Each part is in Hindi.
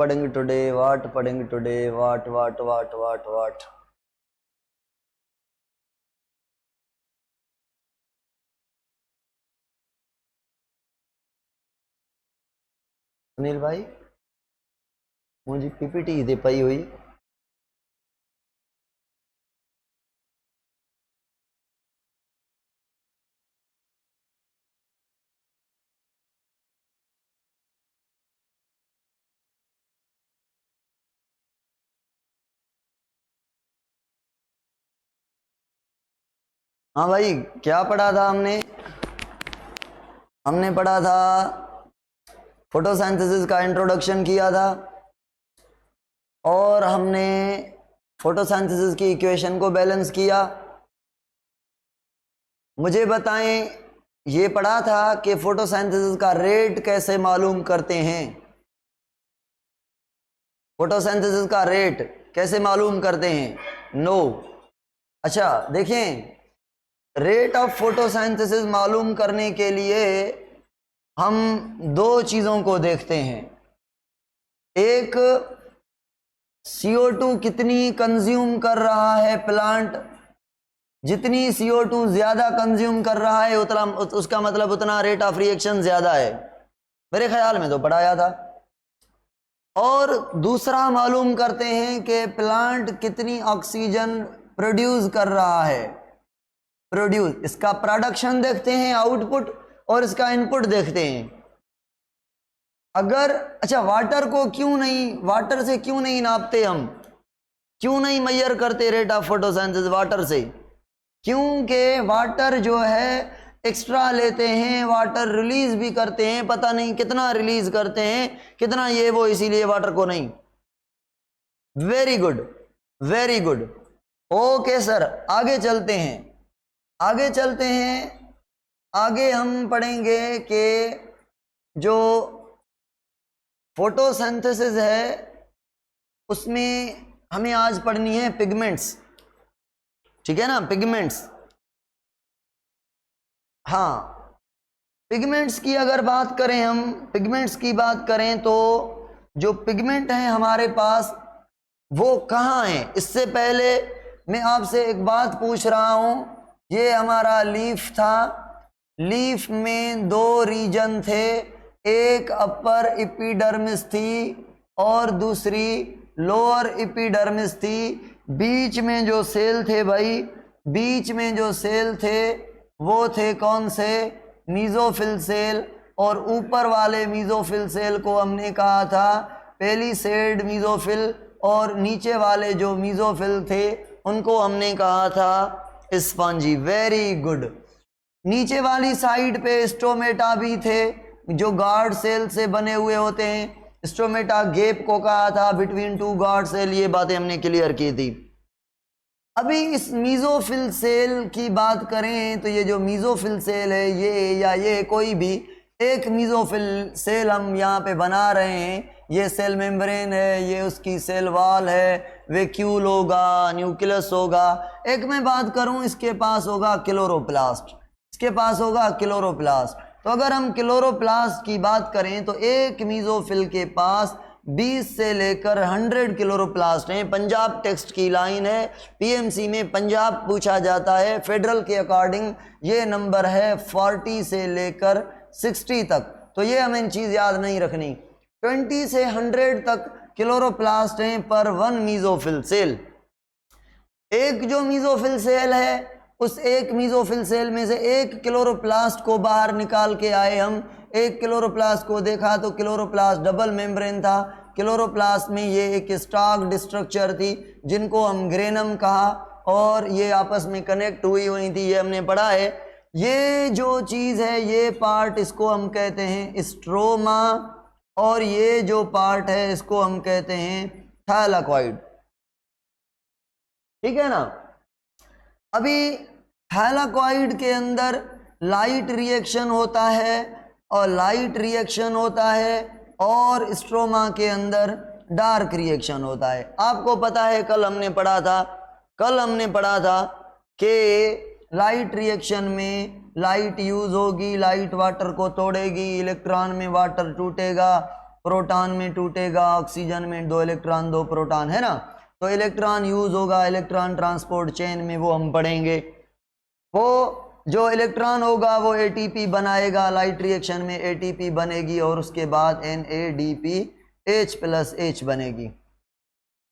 पढ़ेंगे टुडे, व्हाट पढ़ेंगे today, what what what what what. Sunil भाई मुझे पीपीटी दे पाई हुई। हाँ भाई, क्या पढ़ा था हमने? हमने पढ़ा था फोटोसिंथेसिस का इंट्रोडक्शन किया था, और हमने फोटोसिंथेसिस की इक्वेशन को बैलेंस किया। मुझे बताएं, ये पढ़ा था कि फोटोसिंथेसिस का रेट कैसे मालूम करते हैं? फोटोसिंथेसिस का रेट कैसे मालूम करते हैं? नो। अच्छा देखें, रेट ऑफ फोटोसिंथेसिस मालूम करने के लिए हम दो चीजों को देखते हैं। एक, CO2 कितनी कंज्यूम कर रहा है प्लांट। जितनी CO2 ज्यादा कंज्यूम कर रहा है उतना, उसका मतलब उतना रेट ऑफ रिएक्शन ज्यादा है। मेरे ख्याल में तो पढ़ाया था। और दूसरा मालूम करते हैं कि प्लांट कितनी ऑक्सीजन प्रोड्यूस कर रहा है। प्रोड्यूस, इसका प्रोडक्शन देखते हैं आउटपुट, और इसका इनपुट देखते हैं। अगर अच्छा, वाटर को क्यों नहीं, वाटर से क्यों नहीं नापते हम, क्यों नहीं मेजर करते रेट ऑफ फोटोसिंथेसिस वाटर से? क्योंकि वाटर जो है एक्स्ट्रा लेते हैं, वाटर रिलीज भी करते हैं, पता नहीं कितना रिलीज करते हैं, कितना ये वो, इसीलिए वाटर को नहीं। Very good, very good. Okay sir, आगे चलते हैं, आगे चलते हैं। आगे हम पढ़ेंगे कि जो फोटोसिंथेसिस है उसमें हमें आज पढ़नी है पिगमेंट्स, ठीक है ना? पिगमेंट्स, हाँ। पिगमेंट्स की अगर बात करें, हम पिगमेंट्स की बात करें तो जो पिगमेंट हैं हमारे पास वो कहाँ हैं? इससे पहले मैं आपसे एक बात पूछ रहा हूं। ये हमारा लीफ था, लीफ में दो रीजन थे, एक अपर एपिडर्मिस थी और दूसरी लोअर एपिडर्मिस थी। बीच में जो सेल थे भाई, बीच में जो सेल थे वो थे कौन से? Mesophyll cell. और ऊपर वाले मीजोफिल सेल को हमने कहा था पेलिसेड मीजोफिल, और नीचे वाले जो मीजोफिल थे उनको हमने कहा था स्पंजी। Very good. नीचे वाली साइड पे स्टोमेटा भी थे जो गार्ड सेल से बने हुए होते हैं। स्टोमेटा गेप को कहा था बिटवीन टू गार्ड सेल, ये बातें हमने क्लियर की थी। अभी इस मीजोफिल सेल की बात करें तो ये जो मीजोफिल सेल है, ये या ये कोई भी एक मीजोफिल सेल हम यहाँ पे बना रहे हैं। ये सेल मेम्ब्रेन है, ये उसकी सेल वॉल है, वैक्यूल होगा, न्यूक्लियस होगा। एक मैं बात करूं, इसके पास होगा क्लोरोप्लास्ट, इसके पास होगा क्लोरोप्लास्ट। तो अगर हम क्लोरोप्लास्ट की बात करें तो एक मीजोफिल के पास 20 से लेकर 100 क्लोरोप्लास्ट हैं। पंजाब टेक्स्ट की लाइन है, पीएमसी में पंजाब पूछा जाता है, फेडरल के अकॉर्डिंग ये नंबर है 40 से लेकर 60 तक। तो ये हमें चीज़ याद नहीं रखनी, 20 से 100 तक क्लोरोप्लास्ट हैं पर वन मीजोफिल सेल। एक जो मीजोफिल सेल है, उस एक मीजोफिल सेल में से एक क्लोरोप्लास्ट को बाहर निकाल के आए हम। एक क्लोरोप्लास्ट को देखा तो क्लोरोप्लास्ट डबल मेम्ब्रेन था। क्लोरोप्लास्ट में ये एक स्टॉक्ड स्ट्रक्चर थी जिनको हम ग्रेनम कहा, और ये आपस में कनेक्ट हुई थी, ये हमने पढ़ा है। ये जो चीज़ है, ये पार्ट, इसको हम कहते हैं स्ट्रोमा, और ये जो पार्ट है इसको हम कहते हैं थैलाकॉइड, ठीक है ना? अभी थैलाकॉइड के अंदर लाइट रिएक्शन होता है, और लाइट रिएक्शन होता है, और स्ट्रोमा के अंदर डार्क रिएक्शन होता है। आपको पता है कल हमने पढ़ा था कि लाइट रिएक्शन में लाइट यूज होगी, लाइट वाटर को तोड़ेगी, इलेक्ट्रॉन में वाटर टूटेगा, प्रोटॉन में टूटेगा, ऑक्सीजन में 2 इलेक्ट्रॉन 2 प्रोटॉन, है ना। तो इलेक्ट्रॉन यूज होगा इलेक्ट्रॉन ट्रांसपोर्ट चेन में, वो हम पढ़ेंगे। वो जो इलेक्ट्रॉन होगा वो एटीपी बनाएगा, लाइट रिएक्शन में एटीपी बनेगी और उसके बाद NADPH+ बनेगी।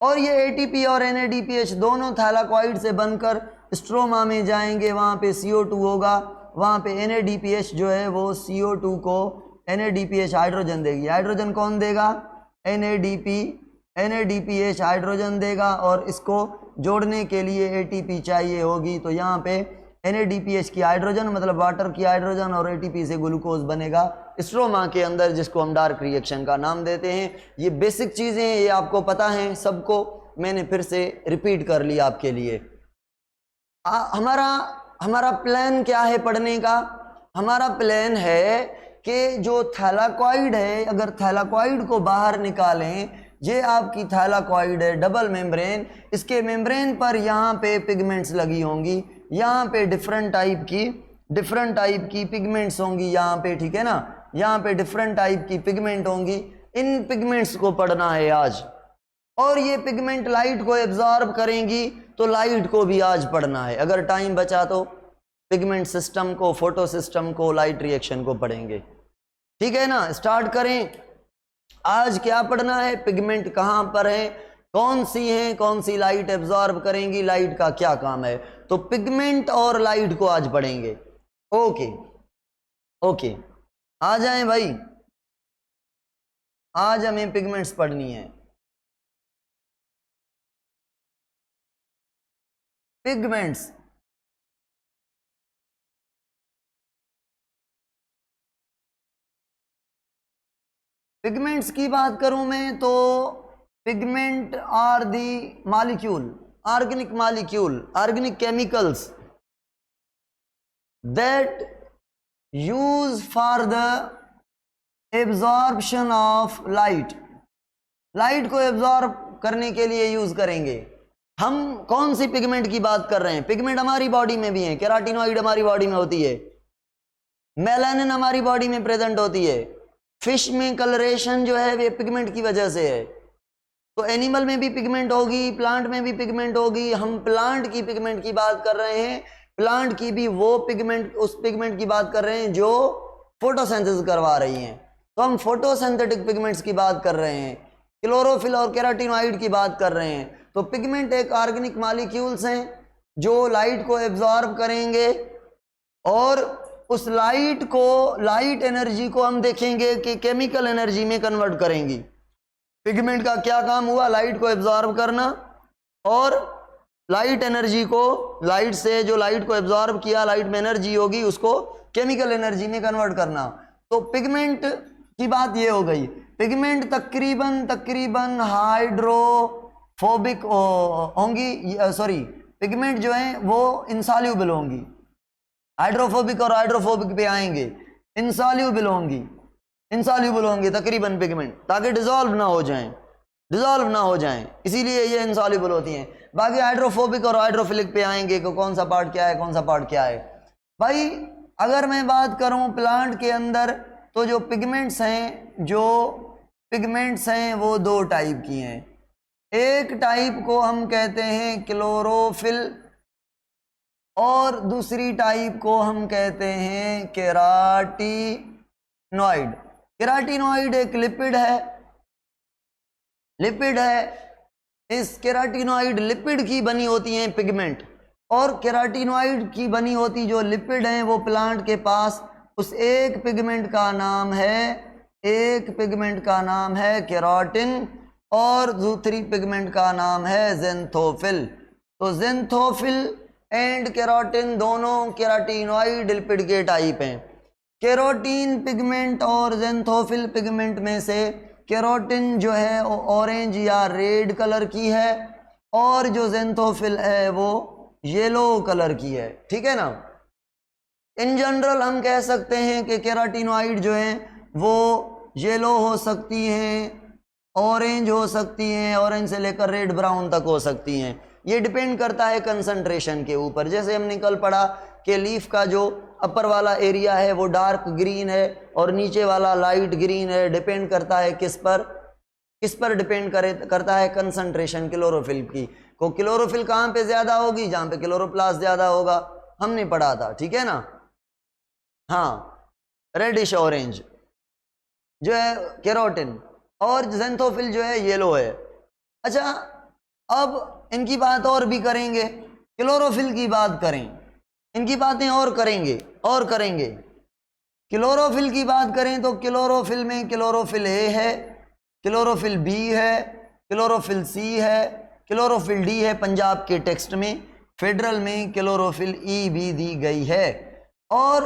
और ये एटीपी और NADPH दोनों थैलाकॉइड से बनकर स्ट्रोमा में जाएंगे, वहाँ पे CO2 होगा, वहाँ पे NADPH जो है वो CO2 को NADPH हाइड्रोजन देगी। हाइड्रोजन कौन देगा? NADPH हाइड्रोजन देगा, और इसको जोड़ने के लिए ATP चाहिए होगी। तो यहाँ पे NADPH की हाइड्रोजन मतलब वाटर की हाइड्रोजन और ATP से ग्लूकोज बनेगा स्ट्रोमा के अंदर, जिसको हम डार्क रिएक्शन का नाम देते हैं। ये बेसिक चीज़ें हैं, ये आपको पता है सबको, मैंने फिर से रिपीट कर लिया आपके लिए। हमारा प्लान क्या है पढ़ने का? हमारा प्लान है कि जो थैलाकॉइड है, अगर थैलाकॉइड को बाहर निकालें, ये आपकी थैलाकॉइड है डबल मेम्ब्रेन, इसके मेम्ब्रेन पर यहाँ पे पिगमेंट्स लगी होंगी, यहाँ पे डिफरेंट टाइप की पिगमेंट्स होंगी यहाँ पे, ठीक है ना। यहाँ पे डिफरेंट टाइप की पिगमेंट होंगी, इन पिगमेंट्स को पढ़ना है आज। और ये पिगमेंट लाइट को एब्जॉर्ब करेंगी, तो लाइट को भी आज पढ़ना है। अगर टाइम बचा तो पिगमेंट सिस्टम को, फोटो सिस्टम को, लाइट रिएक्शन को पढ़ेंगे, ठीक है ना। स्टार्ट करें। आज क्या पढ़ना है? पिगमेंट कहाँ पर है, कौन सी हैं, कौन सी लाइट एब्जॉर्ब करेंगी, लाइट का क्या काम है। तो पिगमेंट और लाइट को आज पढ़ेंगे। ओके, आ जाएं भाई, आज हमें पिगमेंट्स पढ़नी है। पिगमेंट्स की बात करूं मैं तो pigment are the molecule, organic chemicals that use for the absorption of light को एब्जॉर्ब करने के लिए यूज करेंगे। हम कौन सी पिगमेंट की बात कर रहे हैं? पिगमेंट हमारी बॉडी में भी है, केराटिनॉइड हमारी बॉडी में होती है, मेलानिन हमारी बॉडी में प्रेजेंट होती है, फिश में कलरेशन जो है वे पिगमेंट की वजह से है। तो एनिमल में भी पिगमेंट होगी, प्लांट में भी पिगमेंट होगी। हम प्लांट की पिगमेंट की बात कर रहे हैं, प्लांट की भी वो पिगमेंट, उस पिगमेंट की बात कर रहे हैं जो फोटोसिंथेसिस करवा रही हैं। तो हम फोटोसिंथेटिक पिगमेंट्स की बात कर रहे हैं, क्लोरोफिल और केराटिनॉइड की बात कर रहे हैं। तो पिगमेंट एक ऑर्गेनिक मॉलिक्यूल्स हैं जो लाइट को एब्जॉर्ब करेंगे, और उस लाइट एनर्जी को हम देखेंगे कि केमिकल एनर्जी में कन्वर्ट करेंगी। पिगमेंट का क्या काम हुआ? लाइट को एब्जॉर्ब करना, और लाइट एनर्जी को, लाइट से जो लाइट को एब्जॉर्ब किया, लाइट में एनर्जी होगी, उसको केमिकल एनर्जी में कन्वर्ट करना। तो पिगमेंट की बात ये हो गई। पिगमेंट तकरीबन हाइड्रोफोबिक होंगी, सॉरी, पिगमेंट जो है वो इंसॉल्युबल होंगी। हाइड्रोफोबिक और हाइड्रोफोबिक पे आएंगे, इंसॉल्युबल होंगे तकरीबन पिगमेंट, ताकि डिजॉल्व ना हो जाएं, इसीलिए ये इंसॉल्युबल होती हैं। बाकी हाइड्रोफोबिक और हाइड्रोफिलिक पे आएंगे कि कौन सा पार्ट क्या है, भाई। अगर मैं बात करूं प्लांट के अंदर, तो जो पिगमेंट्स हैं वो 2 टाइप की हैं। एक टाइप को हम कहते हैं क्लोरोफिल, और दूसरी टाइप को हम कहते हैं केराटिनॉइड। केराटिनॉइड एक लिपिड है। इस केराटिनॉइड लिपिड की बनी होती हैं पिगमेंट, और केराटिनॉइड की बनी होती जो लिपिड हैं वो प्लांट के पास, उस एक पिगमेंट का नाम है केराटिन, और दूसरी पिगमेंट का नाम है ज़ेंथोफिल। तो ज़ेंथोफिल एंड केराटिन दोनों केराटिनॉइड लिपिड के टाइप हैं। केरोटीन पिगमेंट और ज़ेंथोफिल पिगमेंट में से केरोटिन जो है वो ऑरेंज या रेड कलर की है, और जो ज़ेंथोफिल है वो येलो कलर की है, ठीक है ना। इन जनरल हम कह सकते हैं कि केराटिनॉइड जो है वो येलो हो सकती हैं, ऑरेंज हो सकती हैं, ऑरेंज से लेकर रेड ब्राउन तक हो सकती हैं। ये डिपेंड करता है कंसंट्रेशन के ऊपर। जैसे हमने कल पढ़ा कि लीफ का जो अपर वाला एरिया है वो डार्क ग्रीन है और नीचे वाला लाइट ग्रीन है। डिपेंड करता है किस पर डिपेंड करता है कंसंट्रेशन क्लोरोफिल की। को क्लोरोफिल कहाँ पे ज्यादा होगी? जहां पे क्लोरोप्लास्ट ज्यादा होगा, हमने पढ़ा था, ठीक है ना। हाँ, रेडिश ऑरेंज जो है केरोटिन, और ज़ेंथोफिल जो है येलो है। अच्छा, अब इनकी बात और भी करेंगे, क्लोरोफिल की बात करें, इनकी बातें और करेंगे। क्लोरोफिल की बात करें तो क्लोरोफिल में क्लोरोफिल ए है, क्लोरोफिल बी है, क्लोरोफिल सी है, क्लोरोफिल डी है। पंजाब के टेक्स्ट में फेडरल में क्लोरोफिल ई भी दी गई है। और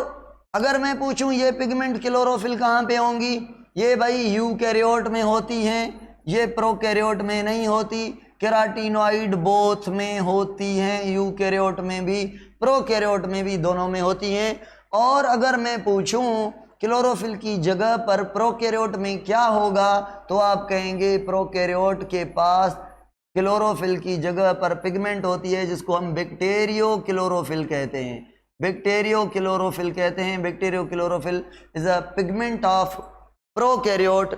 अगर मैं पूछूं ये पिगमेंट क्लोरोफिल कहाँ पे होंगी? ये भाई यूकैरियोट में होती हैं, ये प्रोकैरियोट में नहीं होती। केराटिनॉइड बोथ में होती हैं, यूकैरियोट में भी प्रोकैरियोट में भी, दोनों में होती हैं। और अगर मैं पूछूं क्लोरोफिल की जगह पर प्रोकैरियोट में क्या होगा, तो आप कहेंगे प्रोकैरियोट के पास क्लोरोफिल की जगह पर पिगमेंट होती है जिसको हम बैक्टीरियो क्लोरोफिल कहते हैं। बैक्टीरियो क्लोरोफिल कहते हैं। Bacterio chlorophyll is a pigment of prokaryote,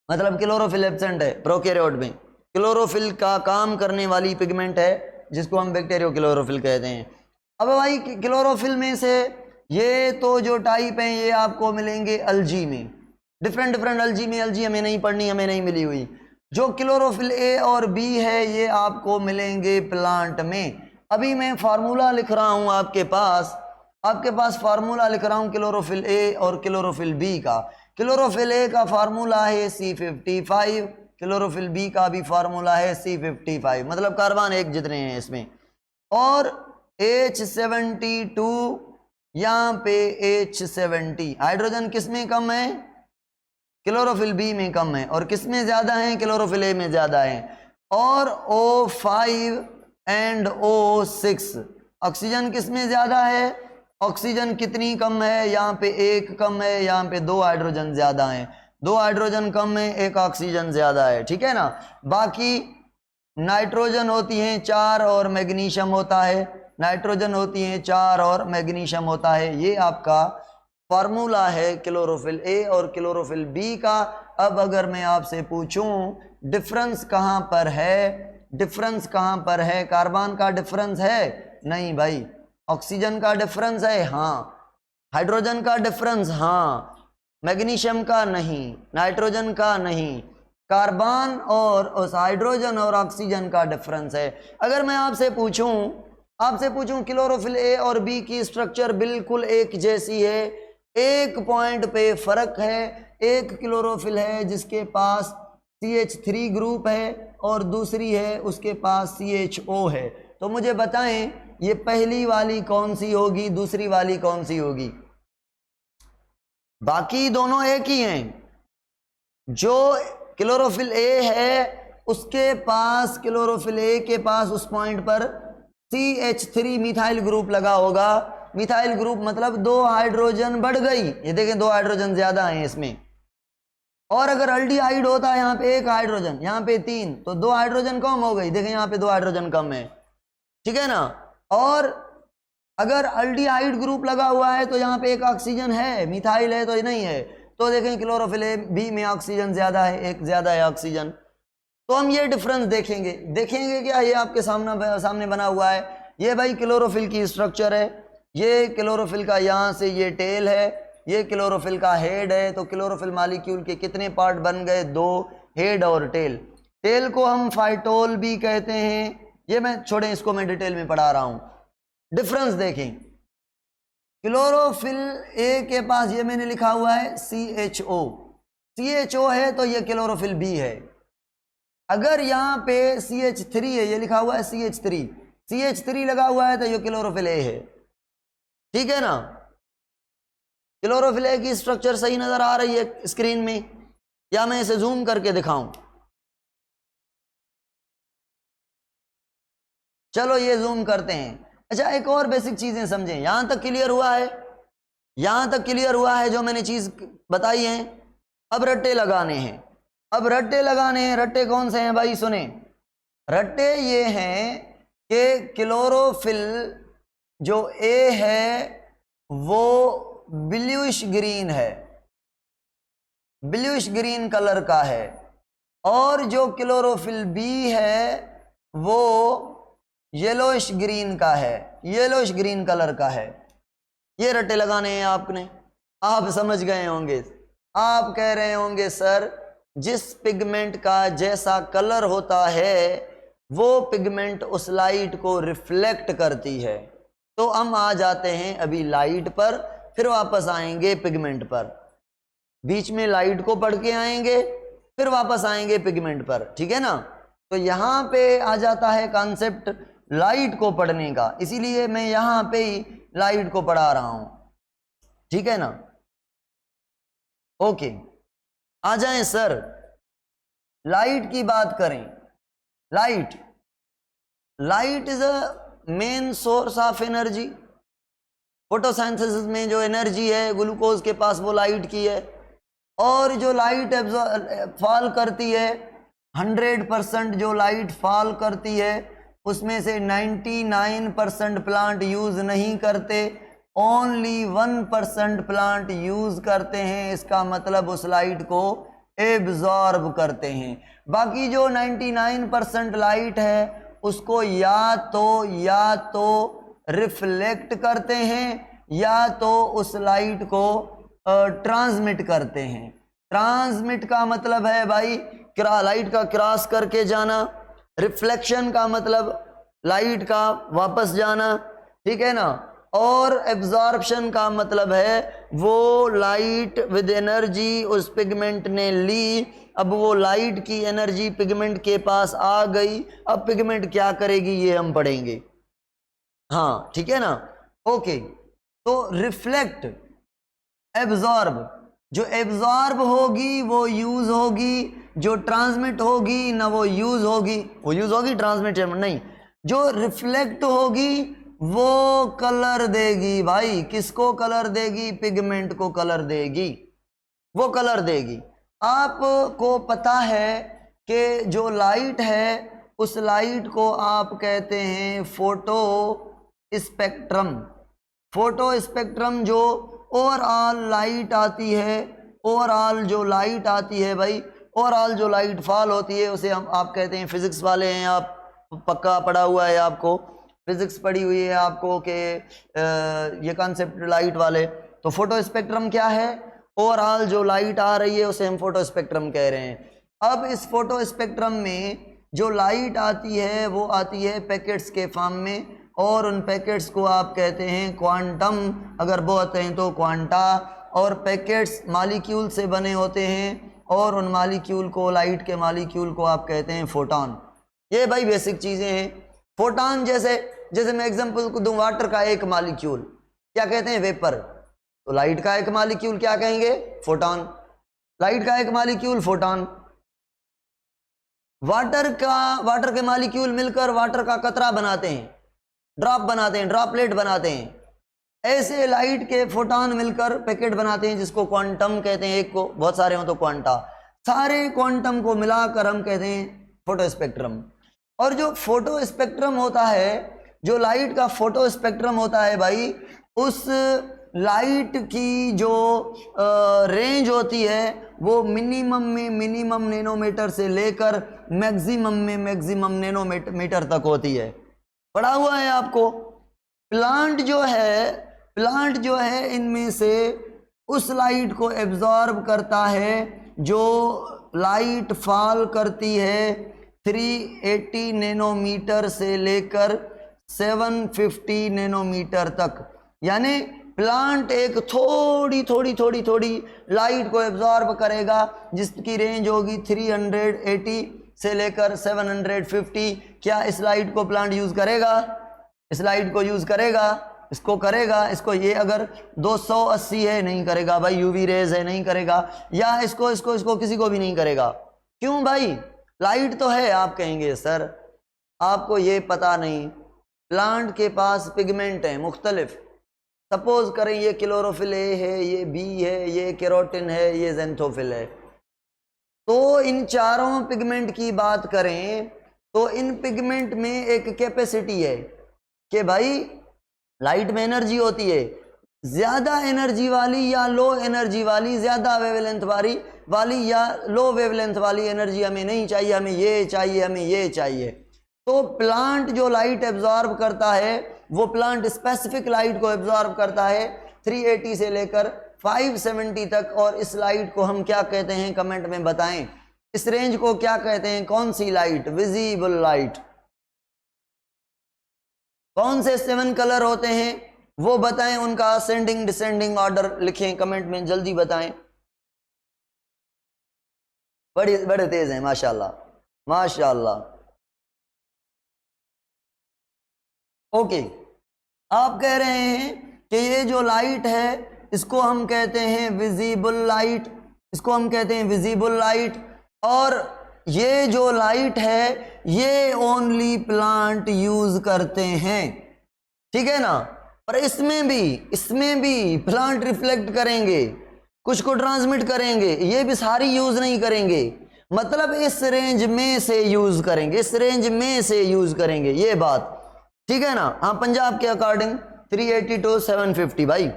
मतलब क्लोरोफिल एब्सेंट है प्रोकैरियोट में। क्लोरोफिल का काम करने वाली पिगमेंट है जिसको हम बैक्टीरियो क्लोरोफिल कहते हैं। अब भाई क्लोरोफिल में से ये तो जो टाइप हैं ये आपको मिलेंगे अलजी में, डिफरेंट अलजी में। अलजी हमें नहीं पढ़नी, हमें नहीं मिली हुई। जो क्लोरोफिल ए और बी है ये आपको मिलेंगे प्लांट में। अभी मैं फार्मूला लिख रहा हूं आपके पास फार्मूला लिख रहा हूं क्लोरोफिल ए और क्लोरोफिल बी का। क्लोरोफिल ए का फार्मूला है C55, क्लोरोफिल बी का भी फार्मूला है C55, मतलब कार्बन एक जितने हैं इसमें। और H72 यहाँ पे H70, हाइड्रोजन किसमें कम है? क्लोरोफिल बी में कम है। और किसमें ज्यादा है? क्लोरोफिल ए में ज्यादा है। और O5 एंड O6, ऑक्सीजन किसमें ज्यादा है? ऑक्सीजन कितनी कम है? यहाँ पे एक कम है, यहाँ पे 2 हाइड्रोजन ज्यादा हैं। 2 हाइड्रोजन कम है, 1 ऑक्सीजन ज्यादा है, ठीक है ना। बाकी नाइट्रोजन होती हैं 4 और मैग्नीशियम होता है। नाइट्रोजन होती हैं 4 और मैग्नीशियम होता है। ये आपका फार्मूला है क्लोरोफिल ए और क्लोरोफिल बी का। अब अगर मैं आपसे पूछूं डिफरेंस कहां पर है, कार्बन का डिफरेंस है? नहीं भाई। ऑक्सीजन का डिफरेंस है? हाँ। हाइड्रोजन का डिफरेंस? हाँ। मैग्नीशियम का नहीं, नाइट्रोजन का नहीं, कार्बन और उस हाइड्रोजन और ऑक्सीजन का डिफरेंस है। अगर मैं आपसे पूछूं क्लोरोफिल ए और बी की स्ट्रक्चर बिल्कुल एक जैसी है, एक पॉइंट पे फर्क है। एक क्लोरोफिल है जिसके पास CH3 ग्रुप है और दूसरी है उसके पास CHO है। तो मुझे बताएं ये पहली वाली कौन सी होगी, दूसरी वाली कौन सी होगी? बाकी दोनों एक ही हैं। जो क्लोरोफिल ए है उसके पास, क्लोरोफिल ए के पास उस पॉइंट पर CH3 मिथाइल ग्रुप लगा होगा। मिथाइल ग्रुप मतलब 2 हाइड्रोजन बढ़ गई, ये देखें 2 हाइड्रोजन ज्यादा हैं इसमें। और अगर अल्डिहाइड होता है यहाँ पे 1 हाइड्रोजन, यहाँ पे 3, तो 2 हाइड्रोजन कम हो गई, देखें यहाँ पे 2 हाइड्रोजन कम है, ठीक है ना। और अगर अल्डिहाइड ग्रुप लगा हुआ है तो यहाँ पे 1 ऑक्सीजन है, मिथाइल है तो ये नहीं है। तो देखें क्लोरोफिल ए बी में ऑक्सीजन ज्यादा है, 1 ज्यादा है ऑक्सीजन। तो हम ये डिफरेंस देखेंगे क्या? ये आपके सामने बना हुआ है। ये भाई क्लोरोफिल की स्ट्रक्चर है। ये क्लोरोफिल का यहाँ से ये टेल है, ये क्लोरोफिल का हेड है। तो क्लोरोफिल मॉलिक्यूल के कितने पार्ट बन गए? 2, हेड और टेल। टेल को हम फाइटोल भी कहते हैं। ये मैं छोड़ें, इसको मैं डिटेल में पढ़ा रहा हूं। डिफरेंस देखें, क्लोरोफिल ए के पास ये मैंने लिखा हुआ है CHO है तो ये क्लोरोफिल बी है। अगर यहाँ पे CH3 है, ये लिखा हुआ है CH3 लगा हुआ है तो ये क्लोरोफिल ए है, ठीक है ना। क्लोरोफिल ए की स्ट्रक्चर सही नजर आ रही है स्क्रीन में, या मैं इसे जूम करके दिखाऊं? चलो ये जूम करते हैं। अच्छा, एक और बेसिक चीजें समझें। यहां तक क्लियर हुआ है? यहां तक क्लियर हुआ है जो मैंने चीज बताई है? अब रट्टे लगाने हैं। रट्टे कौन से हैं भाई? सुने, रट्टे ये हैं कि क्लोरोफिल जो ए है वो ब्लूइश ग्रीन है, ब्लूइश ग्रीन कलर का है, और जो क्लोरोफिल बी है वो येलोइश ग्रीन का है, येलोइश ग्रीन कलर का है। ये रट्टे लगाने हैं आपने, आप समझ गए होंगे। आप कह रहे होंगे सर जिस पिगमेंट का जैसा कलर होता है वो पिगमेंट उस लाइट को रिफ्लेक्ट करती है। तो हम आ जाते हैं अभी लाइट पर, फिर वापस आएंगे पिगमेंट पर। बीच में लाइट को पढ़ के आएंगे, फिर वापस आएंगे पिगमेंट पर, ठीक है ना। तो यहां पे आ जाता है कॉन्सेप्ट लाइट को पढ़ने का, इसीलिए मैं यहां पे ही लाइट को पढ़ा रहा हूं, ठीक है ना। ओके, आ जाएं सर, लाइट की बात करें। Light is a main source of energy. Photosynthesis में जो एनर्जी है ग्लूकोज के पास वो लाइट की है, और जो लाइट फॉल करती है 100% जो लाइट फॉल करती है उसमें से 99% प्लांट यूज नहीं करते, ओनली 1% प्लांट यूज करते हैं। इसका मतलब उस लाइट को एब्जॉर्ब करते हैं। बाकी जो 99% लाइट है उसको या तो रिफ्लेक्ट करते हैं या तो उस लाइट को ट्रांसमिट करते हैं। ट्रांसमिट का मतलब है भाई लाइट का क्रॉस करके जाना, रिफ्लेक्शन का मतलब लाइट का वापस जाना, ठीक है ना। और एब्जॉर्प्शन का मतलब है वो लाइट विद एनर्जी उस पिगमेंट ने ली, अब वो लाइट की एनर्जी पिगमेंट के पास आ गई, अब पिगमेंट क्या करेगी ये हम पढ़ेंगे, हाँ ठीक है ना। ओके, तो रिफ्लेक्ट, एब्जॉर्ब, जो एब्जॉर्ब होगी वो यूज होगी, जो ट्रांसमिट होगी ना वो यूज होगी, वो यूज होगी ट्रांसमिट नहीं। जो रिफ्लेक्ट होगी वो कलर देगी भाई, किसको कलर देगी, पिगमेंट को कलर देगी, वो कलर देगी। आपको पता है कि जो लाइट है उस लाइट को आप कहते हैं फोटो स्पेक्ट्रम। फोटो स्पेक्ट्रम जो ओवरऑल लाइट आती है, ओवरऑल जो लाइट आती है भाई, ओवरऑल जो लाइट फॉल होती है उसे हम आप कहते हैं, फिजिक्स वाले हैं आप, पक्का पढ़ा हुआ है आपको, फिजिक्स पढ़ी हुई है आपको कि ये कॉन्सेप्ट लाइट वाले। तो फोटो स्पेक्ट्रम क्या है, ओवरऑल जो लाइट आ रही है उसे हम फोटो स्पेक्ट्रम कह रहे हैं। अब इस फोटो स्पेक्ट्रम में जो लाइट आती है वो आती है पैकेट्स के फॉर्म में, और उन पैकेट्स को आप कहते हैं क्वांटम, अगर बहुत हैं तो क्वांटा। और पैकेट्स मॉलिक्यूल से बने होते हैं, और उन मॉलिक्यूल को, लाइट के मॉलिक्यूल को आप कहते हैं फोटॉन। ये भाई बेसिक चीज़ें हैं। फोटॉन जैसे मैं एग्जांपल को दूं, वाटर का एक मॉलिक्यूल क्या कहते हैं, वेपर। तो लाइट का एक मॉलिक्यूल क्या कहेंगे, फोटॉन। लाइट का एक मॉलिक्यूल फोटॉन। वाटर के मॉलिक्यूल मिलकर वाटर का कतरा बनाते हैं, ड्रॉप बनाते हैं, ड्रॉपलेट बनाते हैं। ऐसे लाइट के फोटॉन मिलकर पैकेट बनाते हैं जिसको क्वांटम कहते हैं। एक को बहुत सारे हो तो क्वांटा, सारे क्वांटम को मिलाकर हम कहते हैं फोटो स्पेक्ट्रम। और जो फोटो स्पेक्ट्रम होता है, जो लाइट का फोटो स्पेक्ट्रम होता है भाई, उस लाइट की जो रेंज होती है वो मिनिमम में मिनिमम नैनोमीटर से लेकर मैक्सिमम में मैक्सिमम नैनोमीटर तक होती है। पढ़ा हुआ है आपको। प्लांट जो है इनमें से उस लाइट को एब्जॉर्ब करता है जो लाइट फॉल करती है 380 नैनोमीटर से लेकर 750 नैनोमीटर तक। यानी प्लांट एक थोड़ी लाइट को एब्जॉर्ब करेगा जिसकी रेंज होगी 380 से लेकर 750। क्या इस लाइट को प्लांट यूज करेगा, इस लाइट को यूज करेगा, इसको करेगा, इसको ये अगर 280 है नहीं करेगा भाई, यूवी रेज है नहीं करेगा, या इसको किसी को भी नहीं करेगा। क्यों भाई, लाइट तो है। आप कहेंगे सर आपको ये पता नहीं, प्लांट के पास पिगमेंट है मुख्तलिफ। सपोज करें ये क्लोरोफिल ए है, ये बी है, ये केरोटिन है, ये ज़ेंथोफिल है। तो इन चारों पिगमेंट की बात करें तो इन पिगमेंट में एक कैपेसिटी है कि भाई लाइट में एनर्जी होती है, ज्यादा एनर्जी वाली या लो एनर्जी वाली, ज्यादा वेवलेंथ वाली या लो वेवलेंथ वाली एनर्जी हमें नहीं चाहिए, हमें ये चाहिए, हमें ये चाहिए। तो प्लांट जो लाइट एब्जॉर्ब करता है वो प्लांट स्पेसिफिक लाइट को एब्जॉर्ब करता है 380 से लेकर 570 तक। और इस लाइट को हम क्या कहते हैं, कमेंट में बताएं। इस रेंज को क्या कहते हैं, कौन सी लाइट? Visible light. कौन से 7 कलर होते हैं वो बताएं, उनका असेंडिंग डिसेंडिंग ऑर्डर लिखें कमेंट में, जल्दी बताएं। बड़े तेज हैं माशाल्लाह माशाल्लाह। ओके, आप कह रहे हैं कि ये जो लाइट है इसको हम कहते हैं विजिबल लाइट, इसको हम कहते हैं विजिबल लाइट। और ये जो लाइट है ये ओनली प्लांट यूज करते हैं, ठीक है ना। पर इसमें भी प्लांट रिफ्लेक्ट करेंगे, कुछ को ट्रांसमिट करेंगे, ये भी सारी यूज नहीं करेंगे, मतलब इस रेंज में से यूज करेंगे, इस रेंज में से यूज करेंगे, ये बात ठीक है ना। हाँ, पंजाब के अकॉर्डिंग 380 to 750 भाई,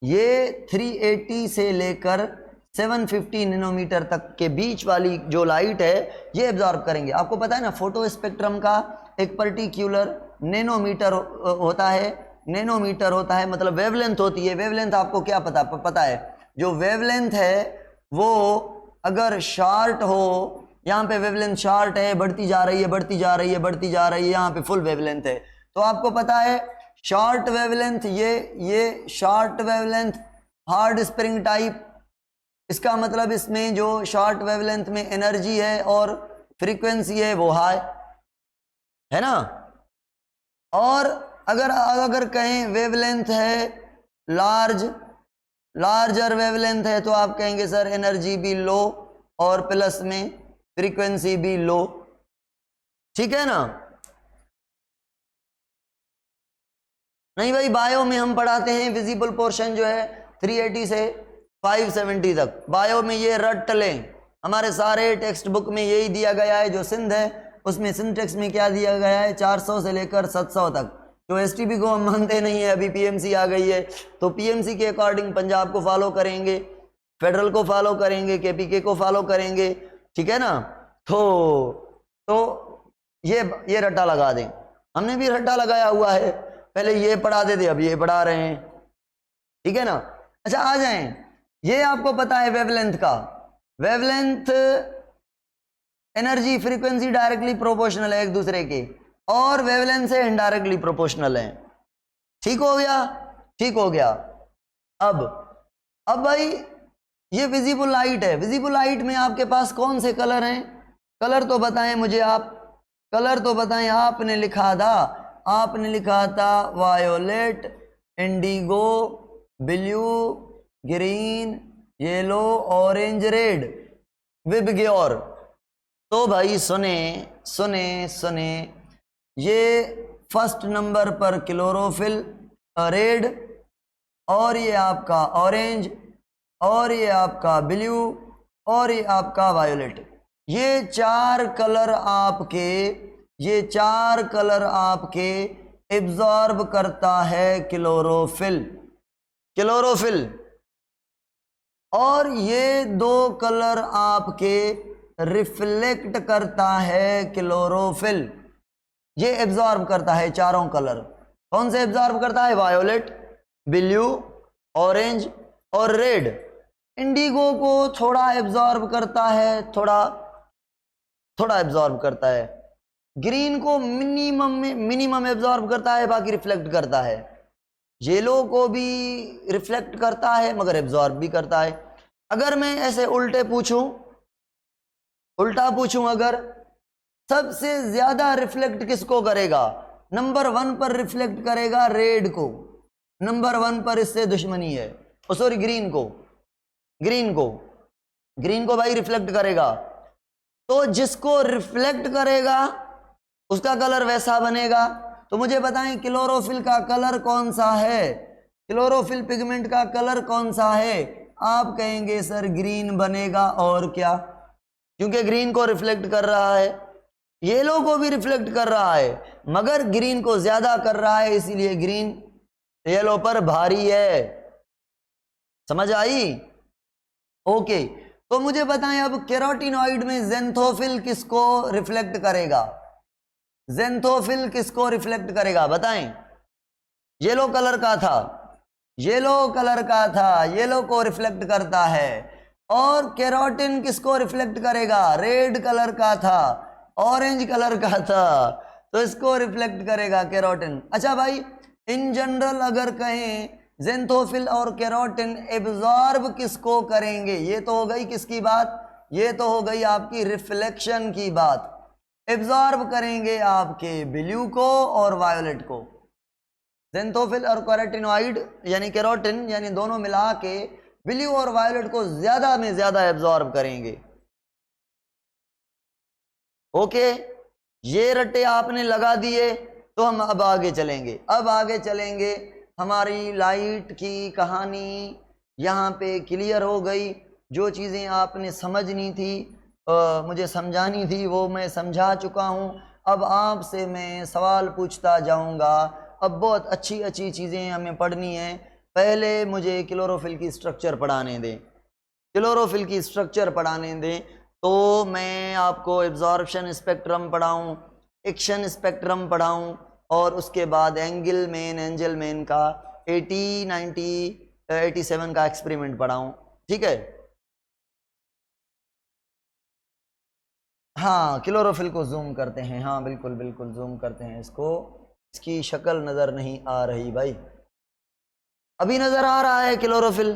ये 380 से लेकर 750 नैनोमीटर तक के बीच वाली जो लाइट है ये एब्जॉर्ब करेंगे। आपको पता है ना, फोटो स्पेक्ट्रम का एक पर्टिकुलर नैनोमीटर होता है, नैनोमीटर होता है मतलब वेवलेंथ होती है। वेवलेंथ आपको क्या पता है, जो वेवलेंथ है वो अगर शॉर्ट हो, यहाँ पे वेवलेंथ शॉर्ट है, बढ़ती जा रही है, बढ़ती जा रही है, बढ़ती जा रही है, यहाँ पे फुल वेवलेंथ है। तो आपको पता है शॉर्ट वेवलेंथ, ये short wavelength hard spring type, इसका मतलब इसमें जो शॉर्ट वेवलेंथ में एनर्जी है और फ्रीक्वेंसी है वो हाई है ना। और अगर कहें वेवलेंथ है लार्जर वेवलेंथ है तो आप कहेंगे सर एनर्जी भी लो और प्लस में फ्रीक्वेंसी भी लो, ठीक है ना। नहीं भाई, बायो में हम पढ़ाते हैं विजिबल पोर्शन जो है 380 से 570 तक। बायो में ये रट लें, हमारे सारे टेक्स्ट बुक में यही दिया गया है। जो सिंध है उसमें सिंटेक्स में क्या दिया गया है, 400 से लेकर 700 तक। जो एसटीपी को हम मानते नहीं है, अभी पीएमसी आ गई है, तो पीएमसी के अकॉर्डिंग पंजाब को फॉलो करेंगे, फेडरल को फॉलो करेंगे, केपीके को फॉलो करेंगे, ठीक है ना। तो ये रट्टा लगा दें, हमने भी रट्टा लगाया हुआ है, पहले ये पढ़ाते थे अब ये पढ़ा रहे हैं, ठीक है ना। अच्छा आ जाएं, ये आपको पता है वेवलेंथ का, wavelength energy frequency directly proportional है एक दूसरे के, और वेवलेंथ से इनडायरेक्टली प्रोपोर्शनल है। ठीक हो गया, ठीक हो गया। अब भाई ये विजिबल लाइट है, विजिबल लाइट में आपके पास कौन से कलर हैं, कलर तो बताएं मुझे आप, कलर तो बताएं। आपने लिखा था violet, Indigo, blue, green, yellow, orange, red, VIBGYOR. तो भाई सुने, ये फर्स्ट नंबर पर क्लोरोफिल रेड, और ये आपका ऑरेंज, और ये आपका ब्लू, और ये आपका वायोलेट। ये चार कलर आपके एब्जॉर्ब करता है क्लोरोफिल, और ये 2 कलर आपके रिफ्लेक्ट करता है क्लोरोफिल। ये एब्जॉर्ब करता है चारों कलर। कौन से एब्जॉर्ब करता है? वायोलेट, ब्लू, ऑरेंज और रेड। इंडिगो को थोड़ा एब्जॉर्ब करता है, थोड़ा एब्जॉर्ब करता है। ग्रीन को मिनिमम एब्जॉर्ब करता है, बाकी रिफ्लेक्ट करता है। येलो को भी रिफ्लेक्ट करता है मगर एब्जॉर्ब भी करता है। अगर मैं ऐसे उल्टा पूछूं, अगर सबसे ज्यादा रिफ्लेक्ट किसको करेगा? नंबर 1 पर रिफ्लेक्ट करेगा रेड को, नंबर 1 पर इससे दुश्मनी है, सॉरी ग्रीन को भाई रिफ्लेक्ट करेगा। तो जिसको रिफ्लेक्ट करेगा उसका कलर वैसा बनेगा। तो मुझे बताएं क्लोरोफिल का कलर कौन सा है, क्लोरोफिल पिगमेंट का कलर कौन सा है? आप कहेंगे सर ग्रीन बनेगा, और क्या? क्योंकि ग्रीन को रिफ्लेक्ट कर रहा है, येलो को भी रिफ्लेक्ट कर रहा है, मगर ग्रीन को ज्यादा कर रहा है, इसीलिए ग्रीन येलो पर भारी है। समझ आई? ओके, तो मुझे बताएं अब केरोटिनॉइड में ज़ेंथोफिल किसको रिफ्लेक्ट करेगा? ज़ेंथोफिल किसको रिफ्लेक्ट करेगा बताएं? येलो कलर का था, येलो कलर का था, येलो को रिफ्लेक्ट करता है। और केरोटिन किसको रिफ्लेक्ट करेगा? रेड कलर का था, ऑरेंज कलर का था, तो इसको रिफ्लेक्ट करेगा केरोटिन। अच्छा भाई, इन जनरल अगर कहें ज़ेंथोफिल और केरोटिन एब्जॉर्ब किसको करेंगे, ये तो हो गई किसकी बात? ये तो हो गई आपकी रिफ्लेक्शन की बात। एब्जॉर्ब करेंगे आपके ब्लू को और वायोलेट को। ज़ेंथोफिल और कैरोटिनॉइड यानी केरोटिन यानी दोनों मिला के ब्लू और वायोलेट को ज्यादा में ज्यादा एब्जॉर्ब करेंगे। ओके, ये रट्टे आपने लगा दिए, तो हम अब आगे चलेंगे। अब आगे चलेंगे, हमारी लाइट की कहानी यहाँ पे क्लियर हो गई। जो चीज़ें आपने समझनी थी, मुझे समझानी थी, वो मैं समझा चुका हूँ। अब आपसे मैं सवाल पूछता जाऊँगा। अब बहुत अच्छी अच्छी चीज़ें हमें पढ़नी है। पहले मुझे क्लोरोफिल की स्ट्रक्चर पढ़ाने दें, क्लोरोफिल की स्ट्रक्चर पढ़ाने दें, तो मैं आपको एब्जॉर्प्शन स्पेक्ट्रम पढ़ाऊँ, एक्शन स्पेक्ट्रम पढ़ाऊँ, और उसके बाद एंजलमैन का 80, 90, 87 का एक्सपेरिमेंट पढ़ाऊँ। ठीक है? हाँ, क्लोरोफिल को जूम करते हैं। हाँ बिल्कुल बिल्कुल, जूम करते हैं इसको। इसकी शक्ल नज़र नहीं आ रही भाई, अभी नज़र आ रहा है क्लोरोफिल?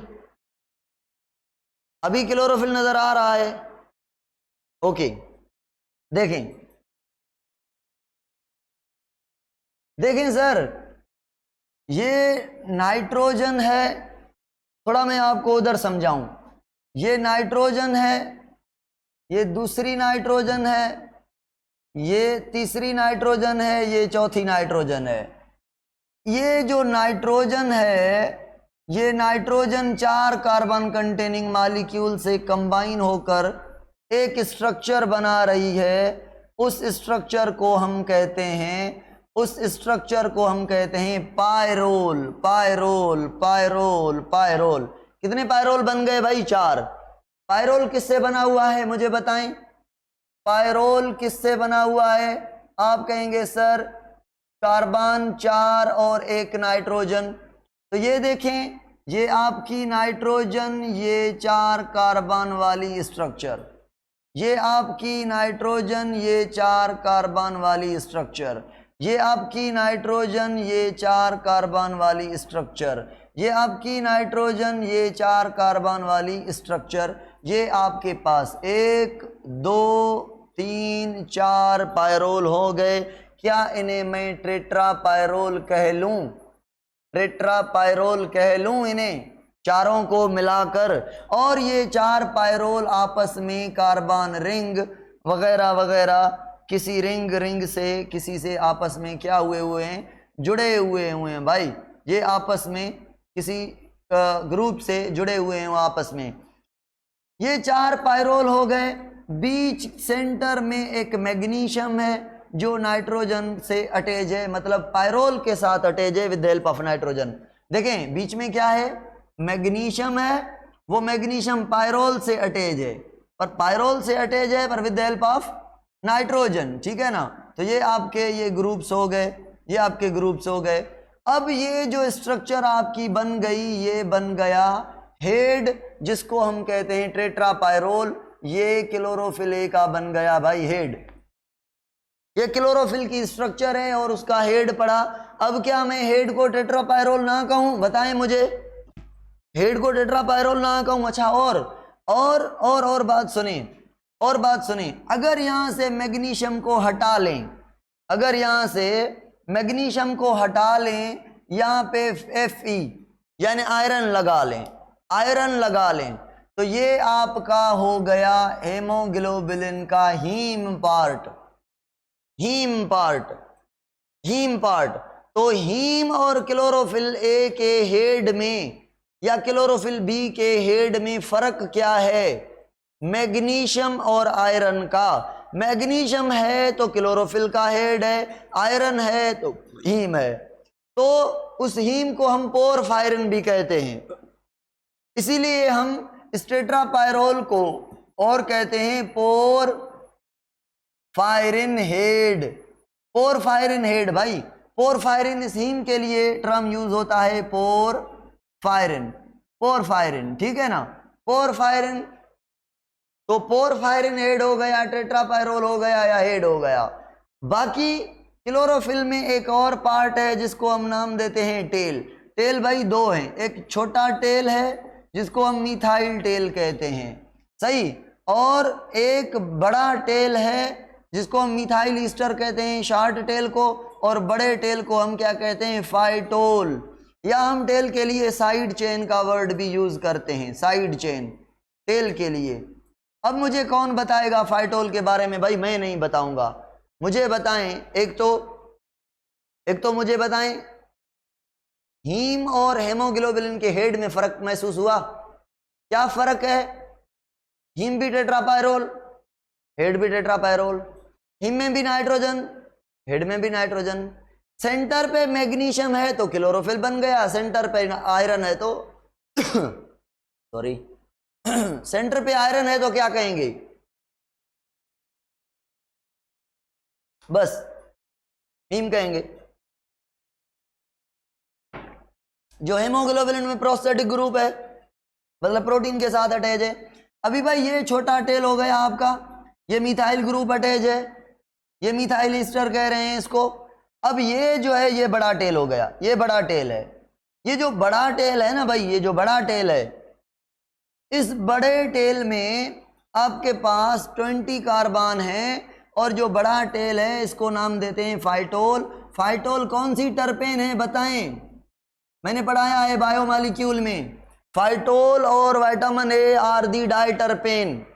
अभी क्लोरोफिल नज़र आ रहा है? ओके, देखें देखें सर, ये नाइट्रोजन है। थोड़ा मैं आपको उधर समझाऊं। ये नाइट्रोजन है, ये दूसरी नाइट्रोजन है, ये तीसरी नाइट्रोजन है, ये चौथी नाइट्रोजन है। ये जो नाइट्रोजन है, ये नाइट्रोजन 4 कार्बन कंटेनिंग मॉलिक्यूल से कंबाइन होकर एक स्ट्रक्चर बना रही है। उस स्ट्रक्चर को हम कहते हैं, उस स्ट्रक्चर को हम कहते हैं पायरोल। Pyrrole pyrrole pyrrole. कितने पायरोल बन गए भाई? 4। पायरोल किससे बना हुआ है मुझे बताएं? पायरोल किससे बना हुआ है? आप कहेंगे सर कार्बन 4 और 1 नाइट्रोजन। तो ये देखें, ये आपकी नाइट्रोजन, ये 4 कार्बन वाली स्ट्रक्चर, ये आपकी नाइट्रोजन, ये 4 कार्बन वाली स्ट्रक्चर, ये आपकी नाइट्रोजन, ये 4 कार्बन वाली स्ट्रक्चर, ये आपकी नाइट्रोजन, ये 4 कार्बन वाली स्ट्रक्चर। ये आपके पास 1 2 3 4 पायरोल हो गए। क्या इन्हें मैं टेट्रा पायरोल कह लूं? टेट्रा पायरोल कह लूं इन्हें, चारों को मिलाकर? और ये 4 पायरोल आपस में कार्बन रिंग वगैरह वगैरह, किसी रिंग से किसी से आपस में क्या हुए हैं? जुड़े हुए हैं भाई। ये आपस में किसी ग्रुप से जुड़े हुए हैं आपस में। ये 4 पायरोल हो गए। बीच सेंटर में एक मैग्नीशियम है जो नाइट्रोजन से अटैच है, मतलब पायरोल के साथ अटैच है with the help of nitrogen. देखें बीच में क्या है? मैग्नीशियम है। वो मैग्नीशियम पायरोल से अटैच है, पर पायरोल से अटैच है पर with the help of nitrogen. ठीक है ना? तो ये आपके ये ग्रुप्स हो गए, ये आपके ग्रुप्स हो गए। अब ये जो स्ट्रक्चर आपकी बन गई, ये बन गया हेड, जिसको हम कहते हैं टेट्रा पायरोल। ये क्लोरोफिल ए का बन गया भाई हेड। ये क्लोरोफिल की स्ट्रक्चर है और उसका हेड पड़ा। अब क्या मैं हेड को टेट्रा पायरोल ना कहूं? बताएं मुझे, हेड को टेट्रा पायरोल ना कहूं? अच्छा, और बात सुने, और बात सुने। अगर यहां से मैग्नीशियम को हटा लें, अगर यहां से मैग्नीशियम को हटा लें, यहां पे Fe यानी आयरन लगा लें, आयरन लगा लें, तो ये आपका हो गया हेमोग्लोबिन का heme part. Heme part, heme part. तो हीम और क्लोरोफिल ए के हेड में या क्लोरोफिल बी के हेड में फर्क क्या है? मैग्नीशियम और आयरन का। मैग्नीशियम है तो क्लोरोफिल का हेड है, आयरन है तो हीम है, तो उस हीम को हम पोरफायरिन भी कहते हैं। इसीलिए हम इस टेट्रापायरोल को और कहते हैं पोरफायरिन हेड। पोरफायरिन हेड भाई, पोरफायरिन इस हीम के लिए टर्म यूज होता है, पोरफायरिन। पोरफायरिन, ठीक है ना, पोरफायरिन। तो पोरफायरिन हेड हो गया, टेट्रापायरोल हो गया या हेड हो गया। बाकी क्लोरोफिल में एक और पार्ट है जिसको हम नाम देते हैं टेल। टेल भाई दो हैं, एक छोटा टेल है जिसको हम मिथाइल टेल कहते हैं, सही, और एक बड़ा टेल है जिसको हम मिथाइल ईस्टर कहते हैं, शार्ट टेल को, और बड़े टेल को हम क्या कहते हैं, फाइटोल, या हम टेल के लिए साइड चेन का वर्ड भी यूज करते हैं, साइड चेन टेल के लिए। अब मुझे कौन बताएगा फाइटोल के बारे में? भाई मैं नहीं बताऊंगा, मुझे बताएं। एक तो मुझे बताएं, हीम और हेमोग्लोबिन के हेड में फर्क महसूस हुआ? क्या फर्क है? हीम भी टेट्रापायरोल, हेड भी टेट्रापायरोल, हीम में भी नाइट्रोजन, हेड में भी नाइट्रोजन। सेंटर पे मैग्नीशियम है तो क्लोरोफिल बन गया, सेंटर पे आयरन है तो सॉरी सेंटर पे आयरन है तो क्या कहेंगे? बस हीम कहेंगे। जो हेमोग्लोबिन में प्रोस्टेटिक ग्रुप है, मतलब प्रोटीन के साथ अटैच है। अभी भाई ये छोटा टेल हो गया आपका, ये मिथाइल ग्रुप अटैच है, ये मिथाइल ईस्टर कह रहे हैं इसको। अब ये जो है ये बड़ा टेल हो गया, ये बड़ा टेल है। ये जो बड़ा टेल है ना भाई, ये जो बड़ा टेल है, इस बड़े टेल में आपके पास 20 कार्बन है, और जो बड़ा टेल है इसको नाम देते हैं फाइटोल। फाइटोल कौन सी टर्पेन है बताएं? मैंने पढ़ाया है बायोमॉलिक्यूल में, फाइटोल और विटामिन ए आर दी डाइटरपेन,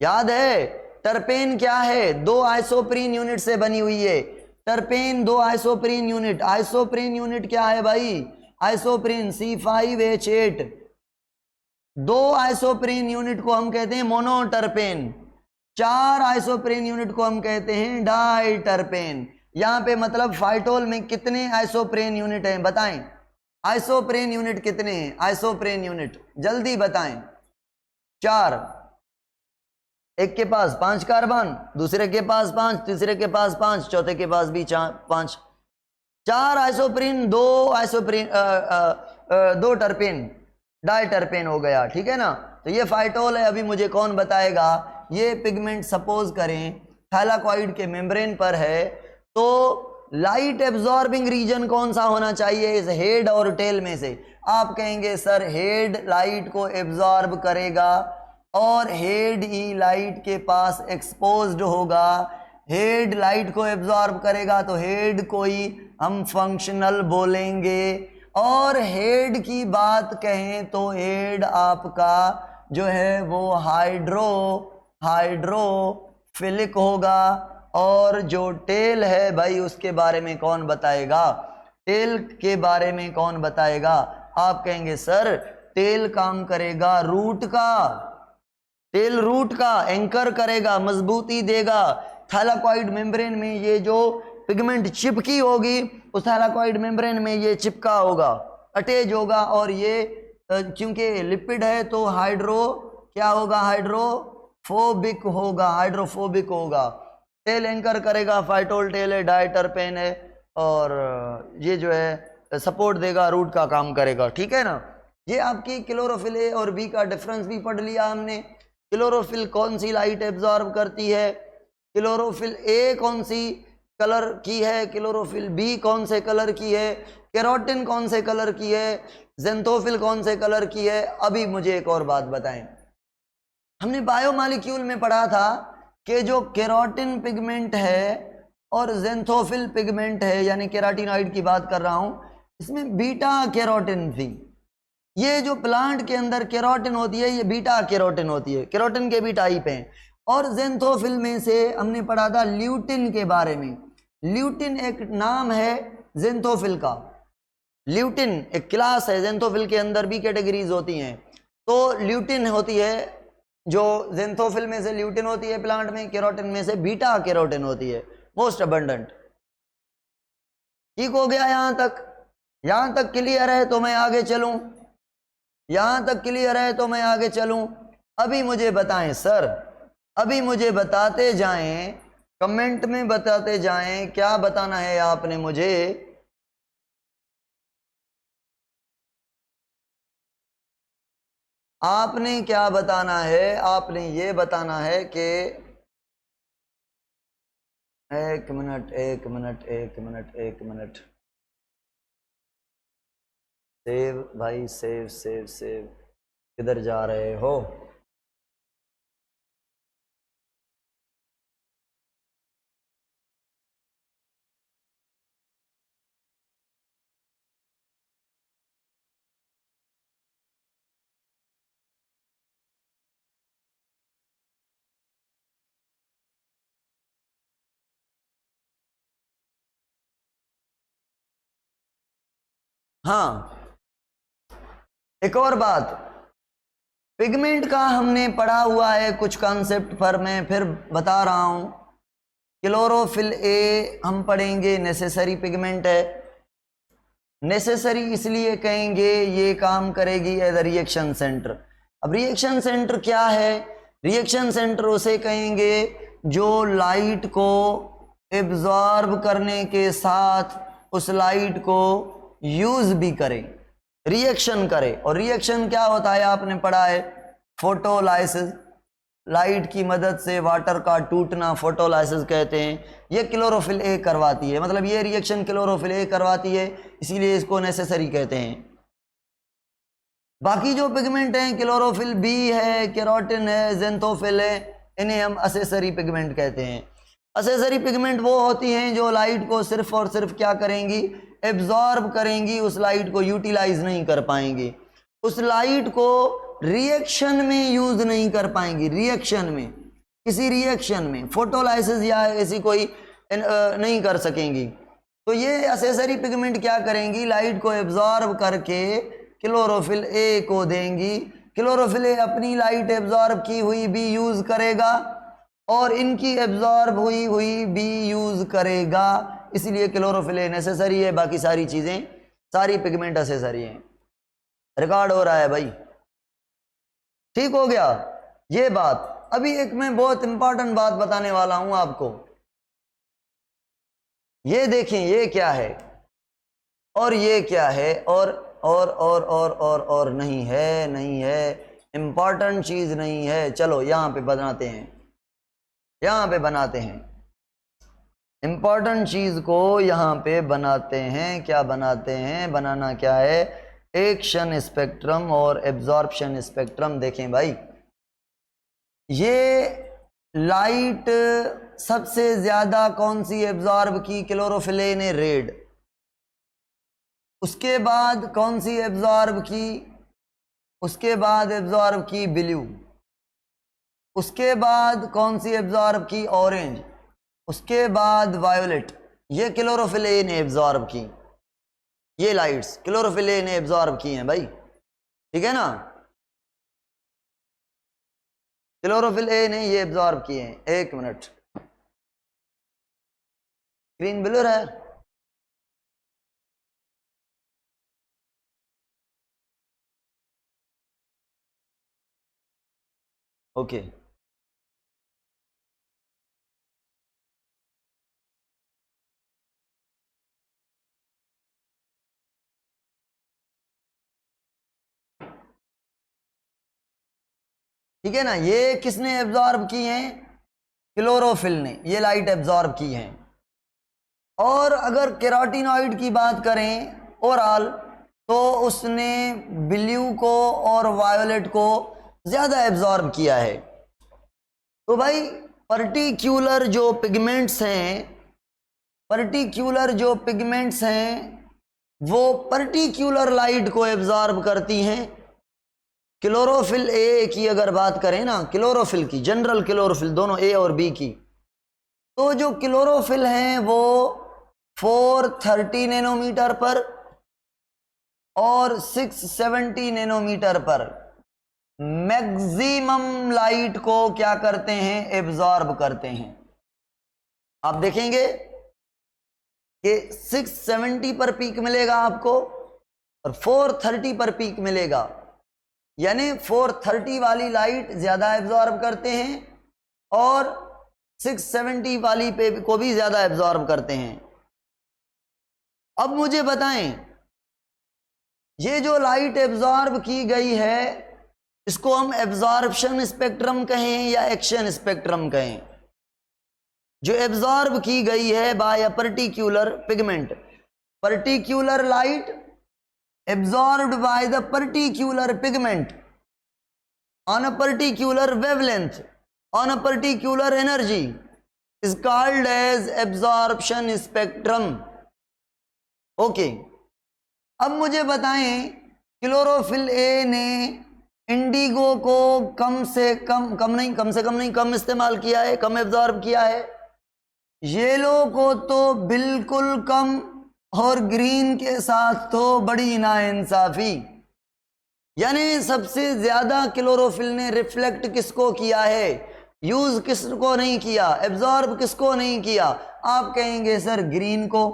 याद है? टर्पेन क्या है? 2 आइसोप्रीन यूनिट से बनी हुई है। टर्पेन 2 आइसोप्रीन यूनिट। आइसोप्रीन यूनिट क्या है भाई? Isoprene C5H8। 2 आइसोप्रीन यूनिट को हम कहते हैं मोनोटर्पेन, 4 आइसोप्रीन यूनिट को हम कहते हैं डाइटरपेन। यहां पे मतलब फाइटोल में कितने आइसोप्रीन यूनिट हैं बताएं? आइसोप्रीन यूनिट कितने हैं? आइसोप्रीन यूनिट जल्दी बताएं। 4। एक के पास 5 कार्बन, दूसरे के पास 5, तीसरे के पास 5, चौथे के पास भी 5। 4 आइसोप्रीन, 2 आइसोप्रीन, 2 टर्पेन, डाइटरपेन हो गया, ठीक है ना। तो ये फाइटोल है। अभी मुझे कौन बताएगा? ये पिगमेंट सपोज करें थैलाकॉइड के मेम्ब्रेन पर है, तो लाइट एब्जॉर्बिंग रीजन कौन सा होना चाहिए इस हेड और टेल में से? आप कहेंगे सर हेड लाइट को एब्जॉर्ब करेगा और हेड ही लाइट के पास एक्सपोज्ड होगा। हेड लाइट को एब्जॉर्ब करेगा तो हेड को ही हम फंक्शनल बोलेंगे। और हेड की बात कहें तो हेड आपका जो है वो हाइड्रोफिलिक होगा। और जो टेल है भाई उसके बारे में कौन बताएगा? टेल के बारे में कौन बताएगा? आप कहेंगे सर टेल काम करेगा रूट का, टेल रूट का एंकर करेगा, मजबूती देगा। थैलाकॉइड मेम्ब्रेन में ये जो पिगमेंट चिपकी होगी उस थैलाकॉइड मेम्ब्रेन में ये चिपका होगा, अटैच होगा, और ये क्योंकि लिपिड है तो क्या होगा? हाइड्रोफोबिक होगा। टेल एंकर करेगा, फाइटोल टेल है, डाइटरपेन है, और ये जो है सपोर्ट देगा, रूट का काम करेगा, ठीक है ना। ये आपकी क्लोरोफिल ए और बी का डिफरेंस भी पढ़ लिया हमने। क्लोरोफिल कौन सी लाइट एब्जॉर्ब करती है, क्लोरोफिल ए कौन सी कलर की है, क्लोरोफिल बी कौन से कलर की है, केरोटिन कौन से कलर की है, ज़ेंथोफिल कौन से कलर की है। अभी मुझे एक और बात बताएं, हमने बायोमॉलिक्यूल में पढ़ा था कि जो केरोटिन पिगमेंट है और ज़ेंथोफिल पिगमेंट है, यानी केराटिनॉइड की बात कर रहा हूं, इसमें बीटा केरोटिन थी। ये जो प्लांट के अंदर केरोटिन होती है ये बीटा केरोटिन होती है, केरोटिन के भी टाइप हैं। और ज़ेंथोफिल में से हमने पढ़ा था ल्यूटिन के बारे में। ल्यूटिन एक नाम है ज़ेंथोफिल का, ल्यूटिन एक क्लास है, ज़ेंथोफिल के अंदर भी कैटेगरीज होती हैं। तो ल्यूटिन होती है जो ज़ेंथोफिल में से ल्यूटिन होती है प्लांट में, केरोटिन में से बीटा केरोटिन होती है, मोस्ट अबंडेंट। ठीक हो गया यहां तक? यहां तक क्लियर है तो मैं आगे चलूं? यहां तक क्लियर है तो मैं आगे चलूं? अभी मुझे बताएं सर, अभी मुझे बताते जाएं, कमेंट में बताते जाएं क्या बताना है आपने मुझे। आपने क्या बताना है? आपने ये बताना है कि एक मिनट एक मिनट एक मिनट एक मिनट, सेव भाई सेव सेव सेव, किधर जा रहे हो? हाँ, एक और बात, पिगमेंट का हमने पढ़ा हुआ है कुछ कॉन्सेप्ट, पर मैं फिर बता रहा हूं। क्लोरोफिल ए हम पढ़ेंगे, नेसेसरी पिगमेंट है। नेसेसरी इसलिए कहेंगे, ये काम करेगी एज अ रिएक्शन सेंटर। अब रिएक्शन सेंटर क्या है? रिएक्शन सेंटर उसे कहेंगे जो लाइट को एब्जॉर्ब करने के साथ उस लाइट को यूज भी करे, रिएक्शन करे। और रिएक्शन क्या होता है आपने पढ़ा है, फोटोलाइसिस। लाइट की मदद से वाटर का टूटना फोटोलाइसिस कहते हैं। ये क्लोरोफिल ए करवाती है, मतलब ये रिएक्शन क्लोरोफिल ए करवाती है, इसीलिए इसको नेसेसरी कहते हैं। बाकी जो पिगमेंट हैं, क्लोरोफिल बी है, केरोटिन है, ज़ेंथोफिल है, इन्हें हम असेसरी पिगमेंट कहते हैं। असेसरी पिगमेंट वो होती हैं जो लाइट को सिर्फ और सिर्फ क्या करेंगी, एब्जॉर्ब करेंगी, उस लाइट को यूटिलाइज नहीं कर पाएंगी, उस लाइट को रिएक्शन में यूज नहीं कर पाएंगी, रिएक्शन में, किसी रिएक्शन में फोटोलाइसिस या ऐसी कोई नहीं कर सकेंगी। तो ये असेसरी पिगमेंट क्या करेंगी, लाइट को एब्जॉर्ब करके क्लोरोफिल ए को देंगी। क्लोरोफिल ए अपनी लाइट एब्जॉर्ब की हुई भी यूज करेगा और इनकी एब्जॉर्ब हुई हुई भी यूज करेगा, इसलिए क्लोरोफिल ए नेसेसरी है। बाकी सारी चीजें, सारी पिगमेंट असेसरी हैं। रिकॉर्ड हो रहा है भाई? ठीक हो गया ये बात। अभी एक मैं बहुत इंपॉर्टेंट बात बताने वाला हूं आपको। ये देखें, ये क्या है और ये क्या है, और नहीं है, नहीं है, इंपॉर्टेंट चीज नहीं है। चलो यहां पे बनाते हैं, यहां पे बनाते हैं इंपॉर्टेंट चीज को, यहां पे बनाते हैं। क्या बनाते हैं? बनाना क्या है, एक्शन स्पेक्ट्रम और एब्जॉर्प्शन स्पेक्ट्रम। देखें भाई, ये लाइट सबसे ज्यादा कौन सी एब्जॉर्ब की, क्लोरोफिल ए ने, रेड। उसके बाद कौन सी एब्जॉर्ब की, उसके बाद एब्जॉर्ब की ब्लू। उसके बाद कौन सी एब्जॉर्ब की, ऑरेंज। उसके बाद वायोलेट। ये क्लोरोफिल ए ने एब्जॉर्ब की, ये लाइट्स क्लोरोफिल ए ने एब्जॉर्ब की हैं भाई, ठीक है ना। क्लोरोफिल ए ने ये एब्जॉर्ब किए हैं। एक मिनट, स्क्रीन ब्लर है। ओके, ठीक है ना। ये किसने एब्जॉर्ब की हैं, क्लोरोफिल ने ये लाइट एब्जॉर्ब की हैं। और अगर केराटिनॉइड की बात करें ओवरऑल, तो उसने ब्लू को और वायोलेट को ज्यादा एब्जॉर्ब किया है। तो भाई पर्टिक्यूलर जो पिगमेंट्स हैं, पर्टिक्यूलर जो पिगमेंट्स हैं वो पर्टिक्यूलर लाइट को एब्जॉर्ब करती हैं। क्लोरोफिल ए की अगर बात करें ना, क्लोरोफिल की, जनरल क्लोरोफिल, दोनों ए और बी की, तो जो क्लोरोफिल हैं वो 430 नैनोमीटर पर और 670 नैनोमीटर पर मैक्सिमम लाइट को क्या करते हैं, एब्जॉर्ब करते हैं। आप देखेंगे कि 670 पर पीक मिलेगा आपको और 430 पर पीक मिलेगा, यानी 430 वाली लाइट ज्यादा एब्जॉर्ब करते हैं और 670 वाली पे को भी ज्यादा एब्जॉर्ब करते हैं। अब मुझे बताएं, ये जो लाइट एब्जॉर्ब की गई है इसको हम एब्जॉर्प्शन स्पेक्ट्रम कहें या एक्शन स्पेक्ट्रम कहें। जो एब्जॉर्ब की गई है by a particular pigment, particular light absorbed by the particular pigment on a particular wavelength, on a particular energy is called as absorption spectrum. Okay, अब मुझे बताएं क्लोरोफिल ए ने इंडिगो को कम से कम इस्तेमाल किया है, कम एब्जॉर्ब किया है। येलो को तो बिल्कुल कम और ग्रीन के साथ तो बड़ी नाइंसाफी। यानी सबसे ज्यादा क्लोरोफिल ने रिफ्लेक्ट किसको किया है, यूज किसको नहीं किया, एब्जॉर्ब किसको नहीं किया। आप कहेंगे सर ग्रीन को,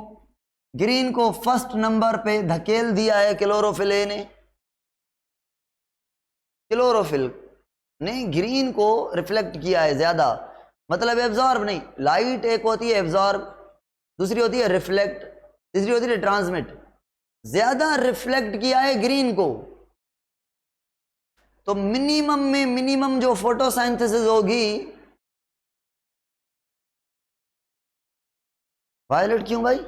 ग्रीन को फर्स्ट नंबर पे धकेल दिया है क्लोरोफिल ए ने। क्लोरोफिल ने ग्रीन को रिफ्लेक्ट किया है ज्यादा, मतलब एब्जॉर्ब नहीं। लाइट एक होती है एब्जॉर्ब, दूसरी होती है रिफ्लेक्ट, तीसरी होती है ट्रांसमिट। ज्यादा रिफ्लेक्ट किया है ग्रीन को, तो मिनिमम में मिनिमम जो फोटोसिंथेसिस होगी, वायोलेट क्यों भाई,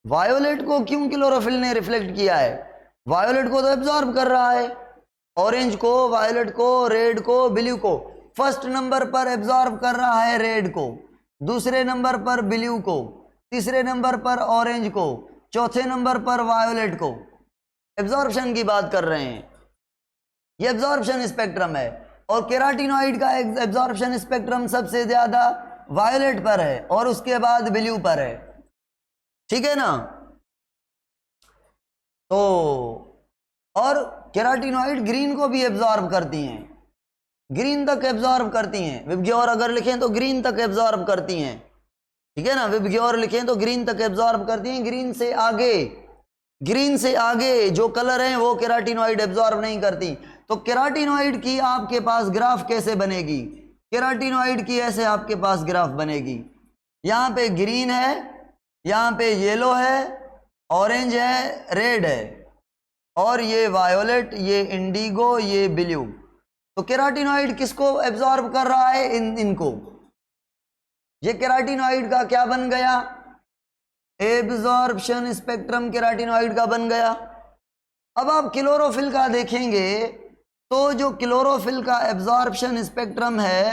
वायोलेट को क्यों क्लोरोफिल ने रिफ्लेक्ट किया है? वायोलेट को तो एब्जॉर्ब कर रहा है, ऑरेंज को, वायोलेट को, रेड को, ब्लू को। फर्स्ट नंबर पर एब्जॉर्ब कर रहा है रेड को, दूसरे नंबर पर ब्लू को, तीसरे नंबर पर ऑरेंज को, चौथे नंबर पर वायोलेट को। एब्जॉर्प्शन की बात कर रहे हैं, ये एब्जॉर्प्शन स्पेक्ट्रम है। और केराटिनॉइड का एब्जॉर्प्शन स्पेक्ट्रम सबसे ज्यादा वायोलेट पर है और उसके बाद ब्लू पर है, ठीक है ना। तो और केराटिनॉइड ग्रीन को भी एब्जॉर्ब करती हैं, ग्रीन तक एब्जॉर्ब करती हैं। विबग्योर अगर लिखें तो ग्रीन तक एब्जॉर्ब करती हैं, ठीक है ना। विबग्योर लिखें तो ग्रीन तक एब्जॉर्ब करती हैं। ग्रीन से आगे, ग्रीन से आगे जो कलर हैं वो केराटिनॉइड एब्जॉर्ब नहीं करती। तो केराटिनॉइड की आपके पास ग्राफ कैसे बनेगी? केराटिनॉइड की ऐसे आपके पास ग्राफ बनेगी, यहां पे ग्रीन है, यहां पे येलो है, ऑरेंज है, रेड है, और ये वायोलेट, ये इंडिगो, ये ब्लू। तो केराटिनॉइड किसको एब्जॉर्ब कर रहा है? इनको। ये केराटिनॉइड का क्या बन गया? एब्जॉर्प्शन स्पेक्ट्रम केराटिनॉइड का बन गया। अब आप क्लोरोफिल का देखेंगे तो जो क्लोरोफिल का एब्जॉर्प्शन स्पेक्ट्रम है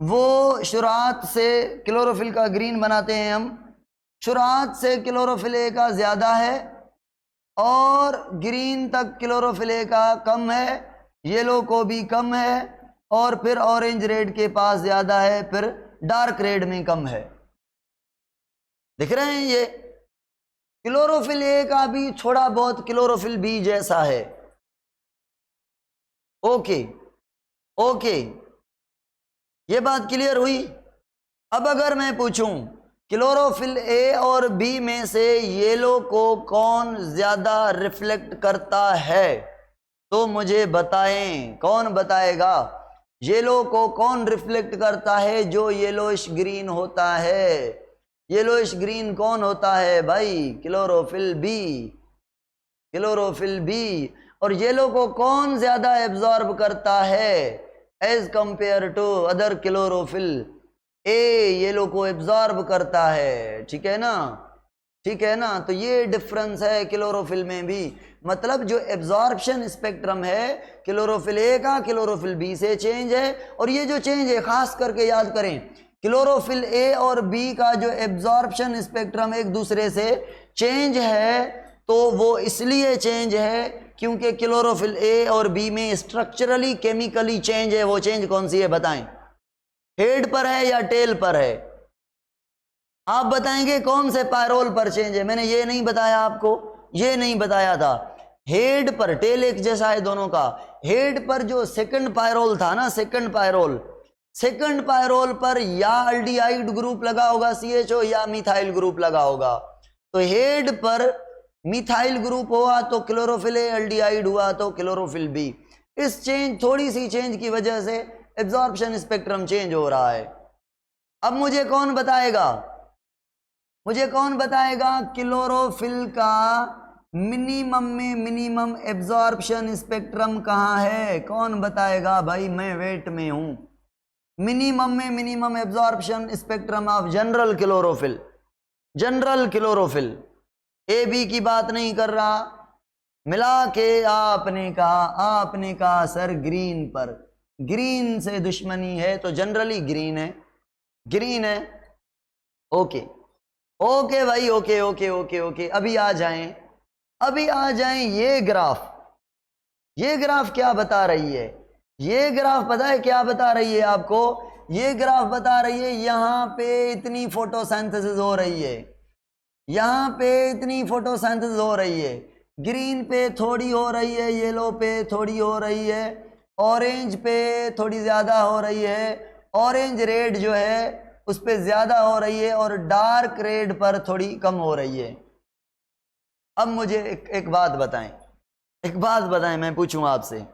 वो शुरुआत से, क्लोरोफिल का ग्रीन बनाते हैं हम, शुरुआत से क्लोरोफिल ए का ज्यादा है और ग्रीन तक क्लोरोफिल ए का कम है, येलो को भी कम है और फिर ऑरेंज रेड के पास ज्यादा है, फिर डार्क रेड में कम है। दिख रहे हैं ये? क्लोरोफिल ए का भी थोड़ा बहुत क्लोरोफिल बी जैसा है। ओके ओके, ये बात क्लियर हुई। अब अगर मैं पूछूं क्लोरोफिल ए और बी में से येलो को कौन ज्यादा रिफ्लेक्ट करता है, तो मुझे बताएं, कौन बताएगा येलो को कौन रिफ्लेक्ट करता है? जो येलोइश ग्रीन होता है। येलोइश ग्रीन कौन होता है भाई? Chlorophyll B, chlorophyll B. और येलो को कौन ज्यादा एब्जॉर्ब करता है as compare to other chlorophyll? A yellow को एब्जॉर्ब करता है, ठीक है ना, ठीक है ना। तो ये डिफरेंस है क्लोरोफिल में भी, मतलब जो एब्जॉर्प्शन स्पेक्ट्रम है क्लोरोफिल ए का क्लोरोफिल बी से चेंज है। और ये जो चेंज है खास करके याद करें, क्लोरोफिल ए और बी का जो एब्जॉर्प्शन स्पेक्ट्रम एक दूसरे से चेंज है, तो वो इसलिए चेंज है क्योंकि क्लोरोफिल ए और बी में स्ट्रक्चरली केमिकली चेंज है। वो चेंज कौन सी है बताएं? हेड पर है या टेल पर है? आप बताएंगे कौन से पैरोल पर चेंज है? मैंने ये नहीं बताया आपको, ये नहीं बताया था। हेड पर, टेल एक जैसा है दोनों का, हेड पर जो सेकंड पायरोल था ना, सेकंड पायरोल पर या अल्डिहाइड ग्रुप लगा होगा CHO या मिथाइल ग्रुप लगा होगा। तो हेड पर मिथाइल ग्रुप हुआ तो क्लोरोफिल ए, अल्डिहाइड हुआ तो क्लोरोफिल बी। इस चेंज, थोड़ी सी चेंज की वजह से एब्जॉर्प्शन स्पेक्ट्रम चेंज हो रहा है। अब मुझे कौन बताएगा क्लोरोफिल का मिनिमम में मिनिमम एब्जॉर्प्शन स्पेक्ट्रम कहाँ है? कौन बताएगा भाई? मैं वेट में हूं। मिनिमम में minimum absorption spectrum of general chlorophyll, A B की बात नहीं कर रहा, मिला के आपने कहा सर ग्रीन पर, ग्रीन से दुश्मनी है तो जनरली ग्रीन है। ओके भाई, ओके। अभी आ जाएं ये ग्राफ क्या बता रही है? ये ग्राफ पता है क्या बता रही है आपको? ये ग्राफ बता रही है यहाँ पे इतनी फोटोसिंथेसिस हो रही है, ग्रीन पे थोड़ी हो रही है, येलो पे थोड़ी हो रही है, ऑरेंज पे थोड़ी ज्यादा हो रही है, ऑरेंज रेड जो है उस पे ज्यादा हो रही है, और डार्क रेड पर थोड़ी कम हो रही है। अब मुझे एक बात बताएं, मैं पूछूं आपसे,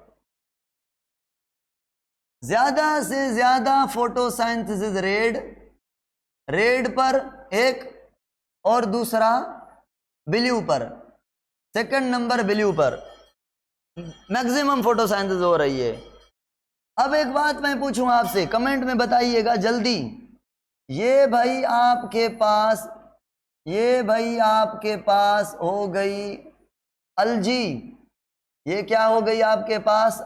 ज्यादा से ज्यादा फोटोसिंथेसिस रेड पर एक, और दूसरा ब्लू पर, सेकंड नंबर ब्लू पर मैक्सिमम फोटोसिंथेसिस हो रही है। अब एक बात मैं पूछूं आपसे, कमेंट में बताइएगा जल्दी, ये भाई आपके पास हो गई अलजी, ये क्या हो गई आपके पास?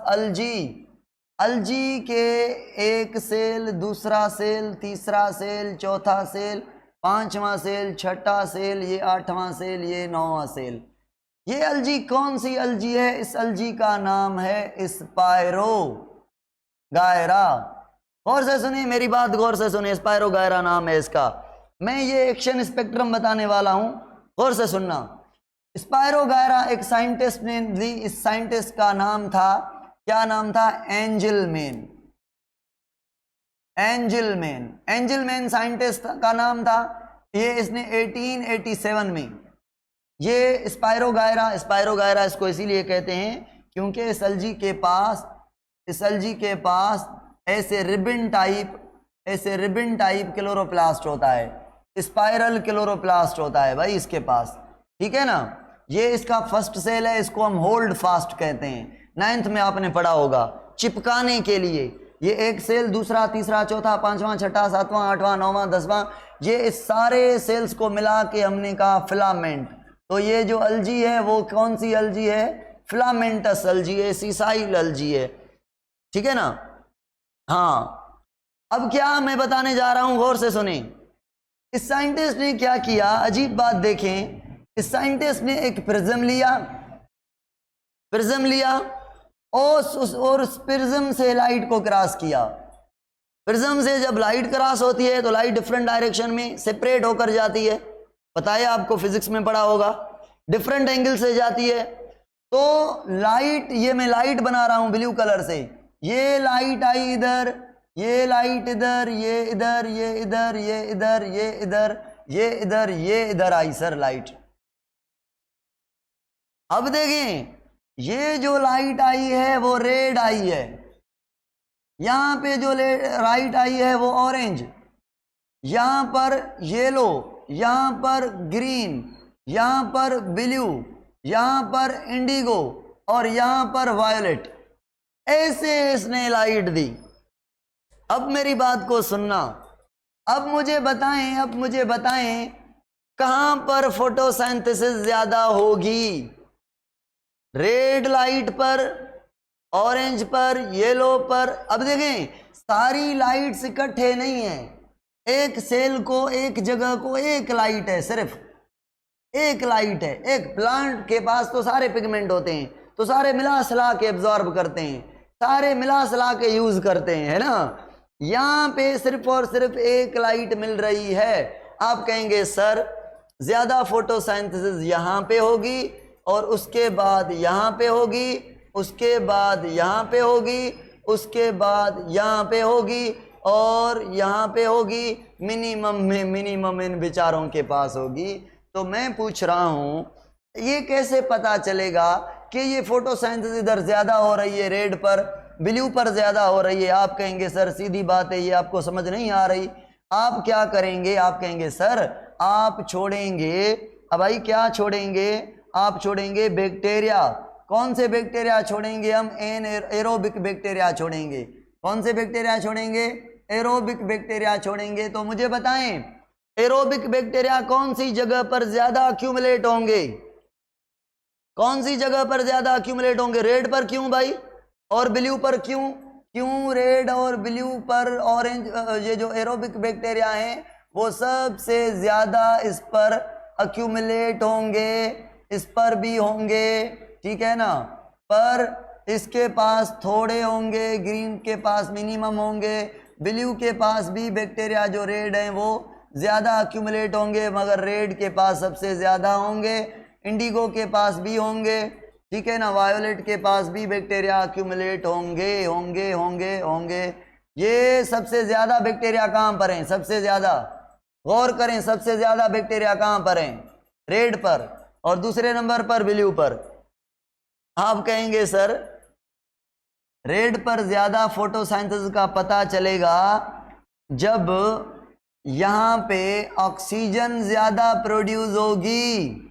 अलजी के एक सेल, दूसरा सेल, तीसरा सेल, चौथा सेल, पांचवा सेल, छठा सेल, ये आठवां सेल, ये नौवां सेल। ये अलजी कौन सी अलजी है? इस अलजी का नाम है स्पायरोगायरा। गौर से सुनिए मेरी बात, स्पायरोगायरा नाम है इसका। मैं ये एक्शन स्पेक्ट्रम बताने वाला हूं, गौर से सुनना। स्पायरोगायरा एक साइंटिस्ट ने दी, इस साइंटिस्ट का नाम था, क्या नाम था? एंजलमैन साइंटिस्ट का नाम था। ये इसने 1887 में ये स्पायरोगायरा इसको इसीलिए कहते हैं क्योंकि इस अलजी के पास ऐसे रिबन टाइप क्लोरोप्लास्ट होता है, स्पाइरल क्लोरोप्लास्ट होता है भाई इसके पास, ठीक है ना। ये इसका फर्स्ट सेल है, इसको हम होल्ड फास्ट कहते हैं, 9th में आपने पढ़ा होगा। चिपकाने के लिए ये एक सेल, दूसरा, तीसरा, चौथा, पांचवा, छठा, सातवां, आठवां, नौवां, 10वां, ये इस सारे सेल्स को मिला के हमने कहा फिलामेंट। तो ये जो अलजी है वो कौन सी अलजी है? फिलामेंटस अलजी है, सीसाइल अलजी है, ठीक है ना। हाँ, अब क्या मैं बताने जा रहा हूं, गौर से सुने। इस साइंटिस्ट ने क्या किया, अजीब बात देखें। इस साइंटिस्ट ने एक प्रिज्म लिया और उस प्रिज्म से लाइट को क्रॉस किया। प्रिज्म से जब लाइट क्रॉस होती है तो लाइट डिफरेंट डायरेक्शन में सेपरेट होकर जाती है, पता है आपको, फिजिक्स में पढ़ा होगा, डिफरेंट एंगल से जाती है। तो लाइट, ये मैं लाइट बना रहा हूं ब्लू कलर से, ये लाइट आई इधर, ये लाइट इधर, ये इधर, ये इधर, ये इधर, ये इधर, ये इधर, ये इधर आई सर लाइट। अब देखें, ये जो लाइट आई है वो रेड आई है, यहां पे जो राइट आई है वो ऑरेंज, यहां पर येलो, यहां पर ग्रीन, यहां पर ब्लू, यहां पर इंडिगो और यहां पर वायलेट, ऐसे इसने लाइट दी। अब मेरी बात को सुनना, अब मुझे बताएं कहां पर फोटोसिंथेसिस ज्यादा होगी? रेड लाइट पर, ऑरेंज पर, येलो पर। अब देखें, सारी लाइट्स इकट्ठे नहीं है, एक सेल को, एक जगह को एक लाइट है, सिर्फ एक लाइट है। एक प्लांट के पास तो सारे पिगमेंट होते हैं, तो सारे मिला सला के एब्जॉर्ब करते हैं, सारे मिला सला के यूज करते हैं, है ना। यहां पे सिर्फ और सिर्फ एक लाइट मिल रही है। आप कहेंगे सर ज्यादा फोटोसिंथेसिस यहां पे होगी और उसके बाद यहाँ पे होगी, उसके बाद यहाँ पे होगी, उसके बाद यहाँ पे होगी और यहाँ पे होगी, मिनिमम में मिनिमम इन बेचारों के पास होगी। तो मैं पूछ रहा हूँ ये कैसे पता चलेगा कि ये फोटोसिंथेसिस इधर ज्यादा हो रही है, रेड पर, ब्लू पर ज्यादा हो रही है? आप कहेंगे सर सीधी बात है, ये आपको समझ नहीं आ रही। आप क्या करेंगे, आप कहेंगे सर आप छोड़ेंगे, अब भाई क्या छोड़ेंगे, आप छोड़ेंगे बैक्टीरिया। कौन से बैक्टीरिया छोड़ेंगे हम? एरोबिक बैक्टीरिया छोड़ेंगे। कौन से बैक्टीरिया छोड़ेंगे? एरोबिक बैक्टीरिया छोड़ेंगे। तो मुझे बताएं एरोबिक बैक्टीरिया कौन सी जगह पर ज्यादा अक्यूमुलेट होंगे? कौन सी जगह पर ज्यादा अक्यूमुलेट होंगे? रेड पर क्यों भाई, और ब्लू पर क्यों? क्यों रेड और ब्लू पर, ऑरेंज, ये जो एरोबिक बैक्टीरिया हैं वो सबसे ज्यादा इस पर अक्यूमुलेट होंगे, इस पर भी होंगे, ठीक है ना, पर इसके पास थोड़े होंगे, ग्रीन के पास मिनिमम होंगे, ब्लू के पास भी बैक्टीरिया जो रेड हैं वो ज्यादा अक्यूमुलेट होंगे, मगर रेड के पास सबसे ज्यादा होंगे, इंडिगो के पास भी होंगे, ठीक है ना, वायोलेट के पास भी बैक्टीरिया अक्यूमुलेट होंगे होंगे होंगे होंगे। ये सबसे ज्यादा बैक्टीरिया कहां पर हैं? सबसे ज्यादा गौर करें, सबसे ज्यादा बैक्टीरिया कहां पर हैं? रेड पर, और दूसरे नंबर पर ब्लू पर। आप कहेंगे सर रेड पर ज्यादा फोटोसिंथेसिस का पता चलेगा जब यहां पे ऑक्सीजन ज्यादा प्रोड्यूस होगी,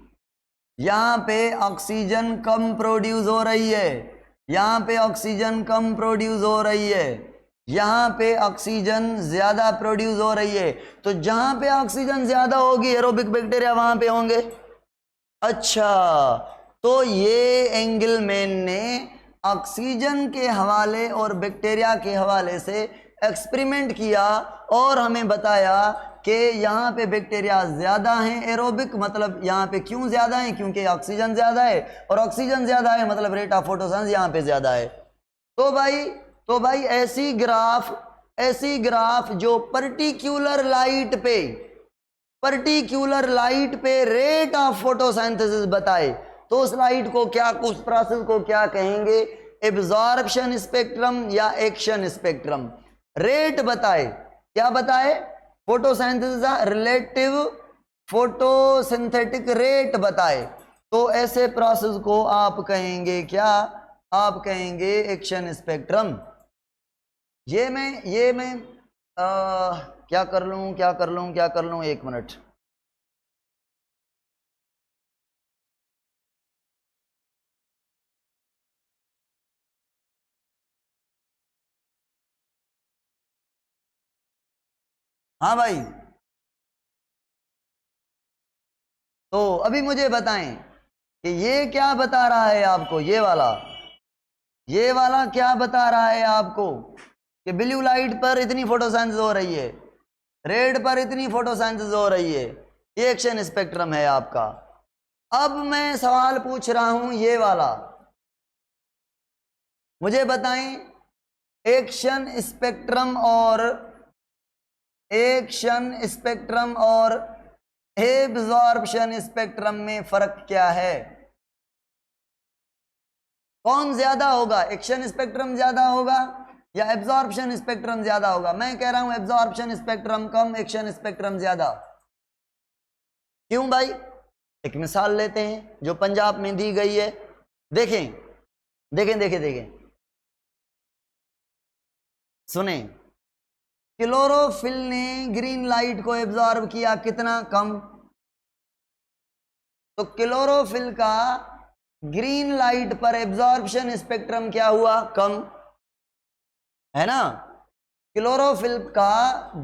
यहां पे ऑक्सीजन कम प्रोड्यूस हो रही है, यहां पे ऑक्सीजन कम प्रोड्यूस हो रही है, यहां पे ऑक्सीजन ज्यादा प्रोड्यूस हो रही है। तो जहां पे ऑक्सीजन ज्यादा होगी एरोबिक बैक्टीरिया वहां पे होंगे। अच्छा, तो ये एंगलमैन ने ऑक्सीजन के हवाले और बैक्टीरिया के हवाले से एक्सपेरिमेंट किया और हमें बताया कि यहाँ पे बैक्टीरिया ज्यादा हैं एरोबिक, मतलब यहाँ पे क्यों ज्यादा है? क्योंकि ऑक्सीजन ज्यादा है, और ऑक्सीजन ज्यादा है मतलब रेट ऑफ फोटोसिंथेसिस यहाँ पे ज्यादा है। तो भाई ऐसी ग्राफ जो पर्टिकुलर लाइट पे रेट ऑफ फोटोसिंथेसिस बताए, तो उस लाइट को क्या, उस प्रोसेस को क्या कहेंगे? एब्जॉर्प्शन स्पेक्ट्रम या एक्शन स्पेक्ट्रम। रेट बताए, क्या बताए? फोटोसिंथेसिस रिलेटिव फोटोसिंथेटिक रेट बताए, तो ऐसे प्रोसेस को आप कहेंगे क्या? आप कहेंगे एक्शन स्पेक्ट्रम। ये मैं क्या कर लूं, एक मिनट। हाँ भाई, तो अभी मुझे बताएं कि ये क्या बता रहा है आपको? ये वाला क्या बता रहा है आपको कि ब्लू लाइट पर इतनी फोटोसिंथेसिस हो रही है, रेड पर इतनी फोटोसिंथेसिस हो रही है। ये एक्शन स्पेक्ट्रम है आपका। अब मैं सवाल पूछ रहा हूं ये वाला, मुझे बताएं एक्शन स्पेक्ट्रम और एब्जॉर्प्शन स्पेक्ट्रम में फर्क क्या है? कौन ज्यादा होगा? एक्शन स्पेक्ट्रम ज्यादा होगा या एब्जॉर्प्शन स्पेक्ट्रम ज्यादा होगा? मैं कह रहा हूं एब्जॉर्प्शन स्पेक्ट्रम कम, एक्शन स्पेक्ट्रम ज्यादा। क्यों भाई? एक मिसाल लेते हैं जो पंजाब में दी गई है। देखें, सुने, क्लोरोफिल ने ग्रीन लाइट को एब्जॉर्ब किया कितना? कम। तो क्लोरोफिल का ग्रीन लाइट पर एब्जॉर्प्शन स्पेक्ट्रम क्या हुआ? कम, है ना। क्लोरोफिल का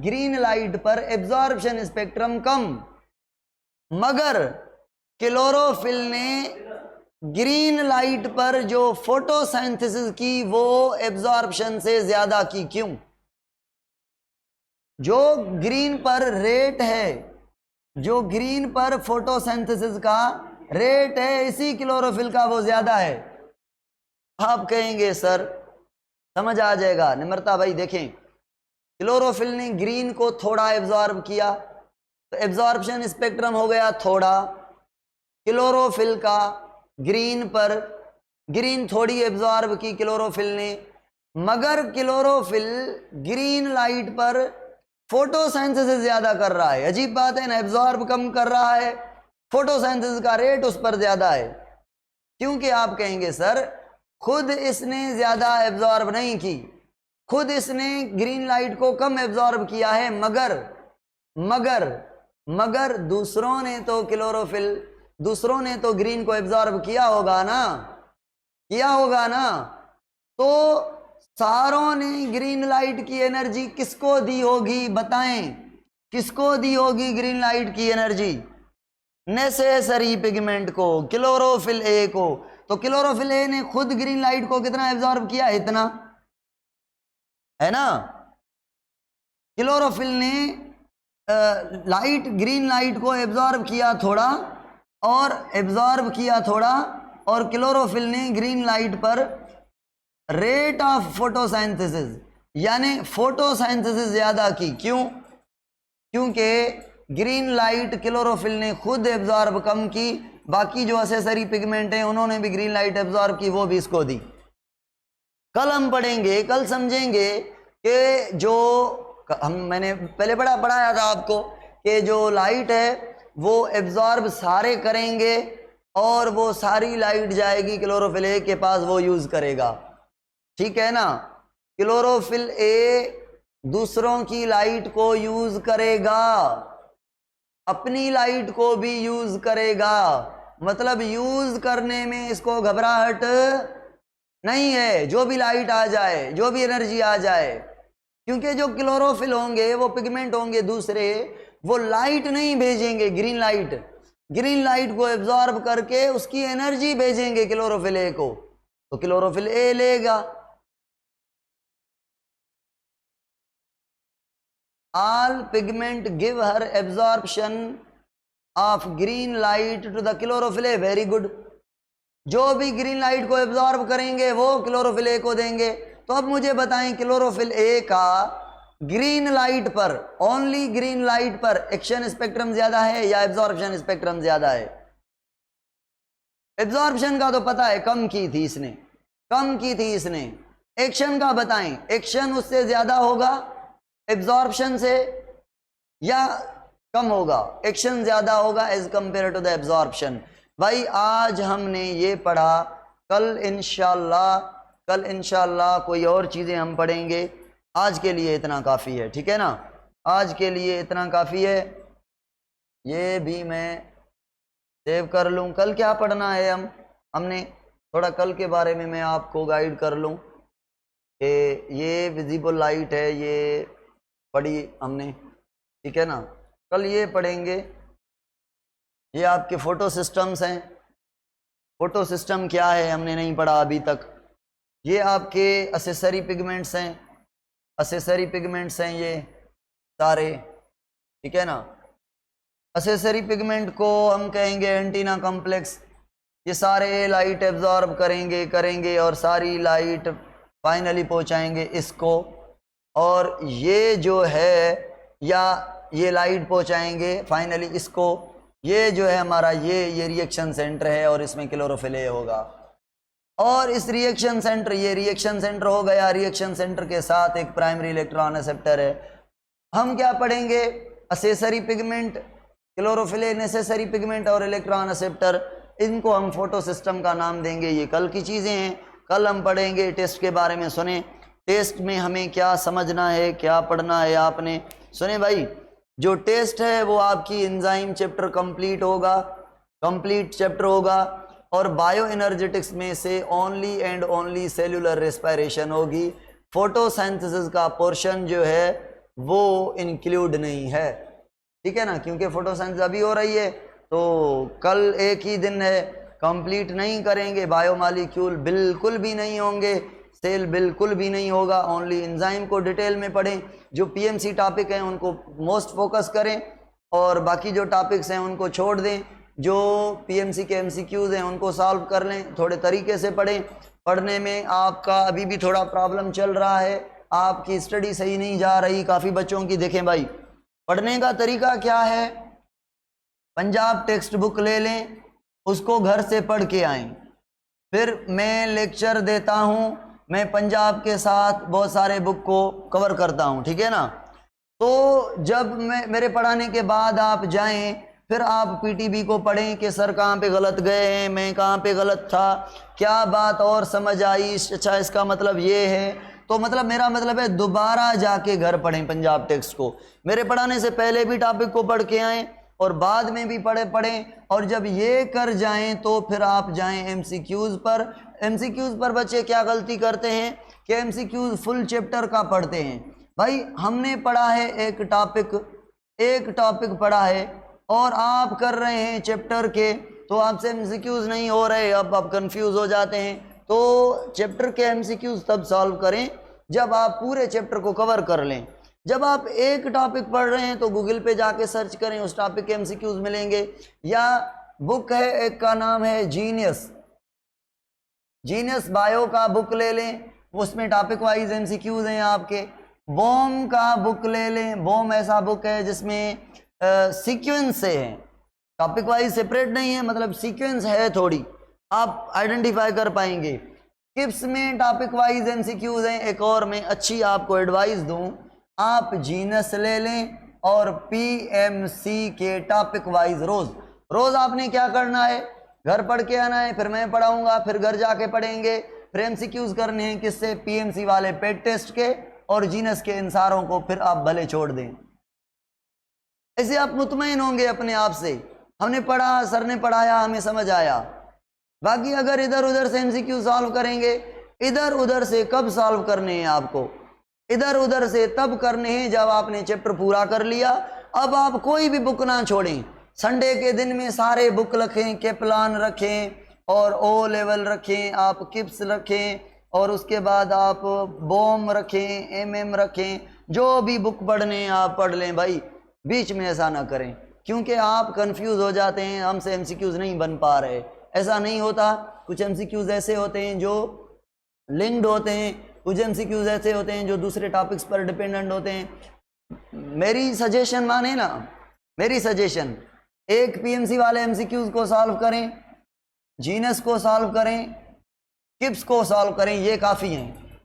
ग्रीन लाइट पर एब्जॉर्प्शन स्पेक्ट्रम कम, मगर क्लोरोफिल ने ग्रीन लाइट पर जो फोटोसिंथेसिस की वो एब्जॉर्प्शन से ज्यादा की। क्यों? जो ग्रीन पर रेट है, जो ग्रीन पर फोटोसिंथेसिस का रेट है, इसी क्लोरोफिल का वो ज्यादा है। आप कहेंगे सर समझ आ जाएगा। निम्रता भाई देखें, क्लोरोफिल ने ग्रीन को थोड़ा एब्जॉर्ब किया तो एब्जॉर्प्शन स्पेक्ट्रम हो गया थोड़ा। क्लोरोफिल का ग्रीन पर, ग्रीन थोड़ी एब्जॉर्ब की क्लोरोफिल ने, मगर क्लोरोफिल ग्रीन लाइट पर फोटोसिंथेसिस ज्यादा कर रहा है। अजीब बात है ना, एब्जॉर्ब कम कर रहा है, फोटोसिंथेसिस का रेट उस पर ज्यादा है। क्योंकि आप कहेंगे सर खुद इसने ज्यादा एब्जॉर्ब नहीं की, खुद इसने ग्रीन लाइट को कम एब्जॉर्ब किया है, मगर दूसरों ने तो क्लोरोफिल, दूसरों ने तो ग्रीन को एब्जॉर्ब किया होगा ना। तो सारों ने ग्रीन लाइट की एनर्जी किसको दी होगी, बताएं किसको दी होगी ग्रीन लाइट की एनर्जी? नेसेसरी पिगमेंट को, क्लोरोफिल ए को। तो क्लोरोफिल ए ने खुद ग्रीन लाइट को कितना एब्जॉर्ब किया? इतना, है ना। क्लोरोफिल ने ग्रीन लाइट को एब्जॉर्ब किया थोड़ा और क्लोरोफिल ने ग्रीन लाइट पर रेट ऑफ फोटोसिंथेसिस यानी फोटोसिंथेसिस ज्यादा की। क्यों? क्योंकि ग्रीन लाइट क्लोरोफिल ने खुद एब्जॉर्ब कम की, बाकी जो एसेसरी पिगमेंट हैं उन्होंने भी ग्रीन लाइट एब्जॉर्ब की, वो भी इसको दी। कल हम पढ़ेंगे, कल समझेंगे कि जो मैंने पहले पढ़ाया था आपको कि जो लाइट है वो एब्जॉर्ब सारे करेंगे और वो सारी लाइट जाएगी क्लोरोफिल ए के पास, वो यूज करेगा, ठीक है ना। क्लोरोफिल ए दूसरों की लाइट को यूज करेगा, अपनी लाइट को भी यूज करेगा, मतलब यूज करने में इसको घबराहट नहीं है। जो भी लाइट आ जाए, जो भी एनर्जी आ जाए, क्योंकि जो क्लोरोफिल होंगे वो पिगमेंट होंगे दूसरे, वो लाइट नहीं भेजेंगे, ग्रीन लाइट को एब्जॉर्ब करके उसकी एनर्जी भेजेंगे क्लोरोफिल ए को, तो क्लोरोफिल ए लेगा। All pigment give her absorption of green light to the chlorophyll A, very good। जो भी ग्रीन लाइट को एब्जॉर्ब करेंगे वो क्लोरोफिल ए को देंगे। तो अब मुझे बताएं क्लोरोफिल ए का ग्रीन लाइट पर, ओनली ग्रीन लाइट पर एक्शन स्पेक्ट्रम ज्यादा है या एब्जॉर्प्शन स्पेक्ट्रम ज्यादा है? एब्जॉर्प्शन का तो पता है, कम की थी इसने। एक्शन का बताएं, एक्शन उससे ज्यादा होगा एब्जॉर्प्शन से या कम होगा? एक्शन ज्यादा होगा as compare to the absorption. भाई आज हमने ये पढ़ा, कल इंशाल्लाह कोई और चीजें हम पढ़ेंगे। आज के लिए इतना काफी है, ठीक है ना, आज के लिए इतना काफी है। ये भी मैं सेव कर लूं। कल क्या पढ़ना है हमने थोड़ा कल के बारे में मैं आपको गाइड कर लूं कि ये विजिबल लाइट है, ये पढ़ी हमने, ठीक है ना। कल ये पढ़ेंगे, ये आपके फोटो सिस्टम्स हैं। फोटो सिस्टम क्या है हमने नहीं पढ़ा अभी तक। ये आपके एसेसरी पिगमेंट्स हैं ये सारे, ठीक है ना। एसेसरी पिगमेंट को हम कहेंगे एंटीना कॉम्प्लेक्स। ये सारे लाइट एब्जॉर्ब करेंगे और सारी लाइट फाइनली पहुंचाएंगे इसको, और ये जो है या ये लाइट पहुंचाएंगे फाइनली इसको। ये जो है हमारा ये रिएक्शन सेंटर है और इसमें क्लोरोफिल ए होगा, और इस रिएक्शन सेंटर, ये रिएक्शन सेंटर हो गया, रिएक्शन सेंटर के साथ एक प्राइमरी इलेक्ट्रॉन एक्सेप्टर है। हम क्या पढ़ेंगे? Accessory pigment, chlorophyll A, necessary pigment और इलेक्ट्रॉन एक्सेप्टर। इनको हम फोटो सिस्टम का नाम देंगे। ये कल की चीजें हैं, कल हम पढ़ेंगे। टेस्ट के बारे में सुने, टेस्ट में हमें क्या समझना है, क्या पढ़ना है आपने सुने भाई। जो टेस्ट है वो आपकी एंजाइम चैप्टर कंप्लीट चैप्टर होगा, और बायो एनर्जेटिक्स में से only and only cellular respiration होगी। फोटोसिंथेसिस का पोर्शन जो है वो इंक्लूड नहीं है, ठीक है ना, क्योंकि फोटोसिंथेसिस अभी हो रही है, तो कल एक ही दिन है, कंप्लीट नहीं करेंगे। बायोमॉलिक्यूल बिल्कुल भी नहीं होंगे, सेल बिल्कुल भी नहीं होगा, ओनली एंजाइम को डिटेल में पढ़ें। जो पीएमसी टॉपिक हैं उनको मोस्ट फोकस करें, और बाकी जो टॉपिक्स हैं उनको छोड़ दें। जो पीएमसी के एमसीक्यूज हैं उनको सॉल्व कर लें, थोड़े तरीके से पढ़ें। पढ़ने में आपका अभी भी थोड़ा प्रॉब्लम चल रहा है, आपकी स्टडी सही नहीं जा रही काफ़ी बच्चों की। देखें भाई, पढ़ने का तरीका क्या है, पंजाब टेक्स्ट बुक ले लें, उसको घर से पढ़ के आएं। फिर मैं लेक्चर देता हूँ, मैं पंजाब के साथ बहुत सारे बुक को कवर करता हूँ, ठीक है ना। तो जब मेरे पढ़ाने के बाद आप जाएं, फिर आप पीटीबी को पढ़ें कि सर कहाँ पे गलत गए हैं, मैं कहाँ पे गलत था, क्या बात और समझ आई, अच्छा इसका मतलब ये है। तो मतलब मेरा मतलब है दोबारा जाके घर पढ़ें पंजाब टेक्स्ट को। मेरे पढ़ाने से पहले भी टॉपिक को पढ़ के आएँ और बाद में भी पढ़ें। और जब ये कर जाएं तो फिर आप जाएं एमसीक्यूज़ पर। एमसीक्यूज़ पर बच्चे क्या गलती करते हैं कि एमसीक्यूज़ फुल चैप्टर का पढ़ते हैं। भाई हमने पढ़ा है एक टॉपिक पढ़ा है और आप कर रहे हैं चैप्टर के, तो आपसे एमसीक्यूज़ नहीं हो रहे, अब आप कंफ्यूज हो जाते हैं। तो चैप्टर के एमसीक्यूज़ तब सॉल्व करें जब आप पूरे चैप्टर को कवर कर लें। जब आप एक टॉपिक पढ़ रहे हैं तो गूगल पे जाके सर्च करें, उस टॉपिक के एमसीक्यूज़ मिलेंगे। या बुक है एक का नाम है जीनियस बायो का बुक ले लें, उसमें टॉपिक वाइज एमसीक्यूज़ हैं आपके। बॉम का बुक ले लें, बॉम ऐसा बुक है जिसमें सीक्वेंस से है, टॉपिक वाइज सेपरेट नहीं है, मतलब सीक्वेंस है थोड़ी, आप आइडेंटिफाई कर पाएंगे। किप्स में टॉपिक वाइज एमसीक्यूज़ हैं। एक और मैं अच्छी आपको एडवाइस दूं, आप जीनस ले लें और पीएमसी के टॉपिक वाइज रोज आपने क्या करना है, घर पढ़ के आना है, फिर मैं पढ़ाऊंगा, फिर घर जाके पढ़ेंगे, फिर एमसीक्यूज़ करने हैं किससे, पीएमसी वाले पेड टेस्ट के और जीनस के, इन सारों को फिर आप भले छोड़ दें। ऐसे आप मुतमईन होंगे अपने आप से, हमने पढ़ा, सर ने पढ़ाया, हमें समझ आया। बाकी अगर इधर उधर से एमसीक्यू सॉल्व करेंगे, इधर उधर से कब सॉल्व करने हैं आपको, इधर उधर से तब करने हैं जब आपने चैप्टर पूरा कर लिया। अब आप कोई भी बुक ना छोड़ें, संडे के दिन में सारे बुक रखें, केपलान रखें और ओ लेवल रखें, आप किप्स रखें और उसके बाद आप बॉम रखें, एमएम रखें, जो भी बुक पढ़ने आप पढ़ लें भाई, बीच में ऐसा ना करें क्योंकि आप कंफ्यूज हो जाते हैं, हमसे एमसीक्यूज़ नहीं बन पा रहे। ऐसा नहीं होता, कुछ एमसीक्यूज़ ऐसे होते हैं जो लिंक्ड होते हैं, कुछ एमसीक्यूज़ ऐसे होते हैं जो दूसरे टॉपिक्स पर डिपेंडेंट होते हैं। मेरी सजेशन माने ना, मेरी सजेशन, एक पीएमसी वाले एमसीक्यूज़ को सॉल्व करें, जीनस को सॉल्व करें, किप्स को सॉल्व करें, ये काफ़ी हैं,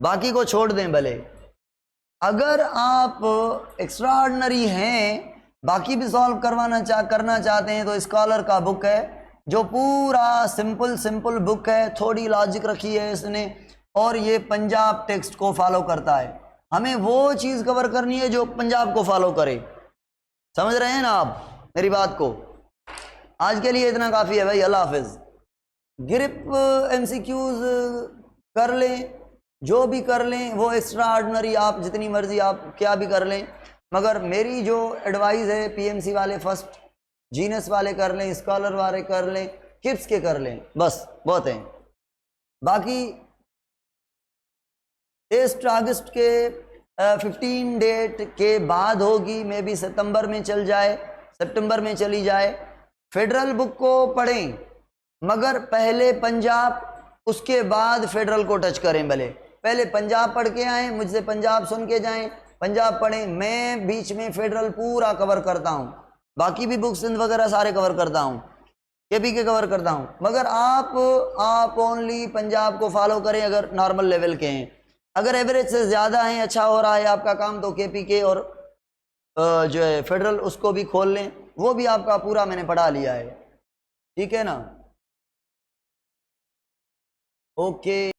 बाकी को छोड़ दें भले। अगर आप एक्स्ट्राऑर्डिनरी हैं, बाकी भी सॉल्व करना चाहते हैं तो स्कॉलर का बुक है जो पूरा सिंपल बुक है, थोड़ी लॉजिक रखी है इसने और ये पंजाब टेक्स्ट को फॉलो करता है। हमें वो चीज़ कवर करनी है जो पंजाब को फॉलो करे। समझ रहे हैं ना आप मेरी बात को? आज के लिए इतना काफ़ी है भाई, अल्लाह हाफिज़। ग्रिप एमसीक्यूज़ कर लें, जो भी कर लें वो एक्स्ट्रा ऑर्डिनरी, आप जितनी मर्जी आप क्या भी कर लें, मगर मेरी जो एडवाइस है पीएमसी वाले फर्स्ट, जीनस वाले कर लें, स्कॉलर वाले कर लें, किप्स के कर लें, बस बहुत हैं। बाकी 1 अगस्त के 15 डेट के बाद होगी, मे बी सितंबर में चल जाए, सितंबर में चली जाए। फेडरल बुक को पढ़ें मगर पहले पंजाब, उसके बाद फेडरल को टच करें। भले पहले पंजाब पढ़ के आएँ, मुझसे पंजाब सुन के जाएं, पंजाब पढ़ें, मैं बीच में फेडरल पूरा कवर करता हूँ, बाकी भी बुक्स वगैरह सारे कवर करता हूँ, केपी के कवर करता हूँ, मगर आप ओनली पंजाब को फॉलो करें अगर नॉर्मल लेवल के हैं। अगर एवरेज से ज़्यादा हैं, अच्छा हो रहा है आपका काम, तो केपी के और जो है फेडरल उसको भी खोल लें, वो भी आपका पूरा मैंने पढ़ा लिया है, ठीक है ना? ओके।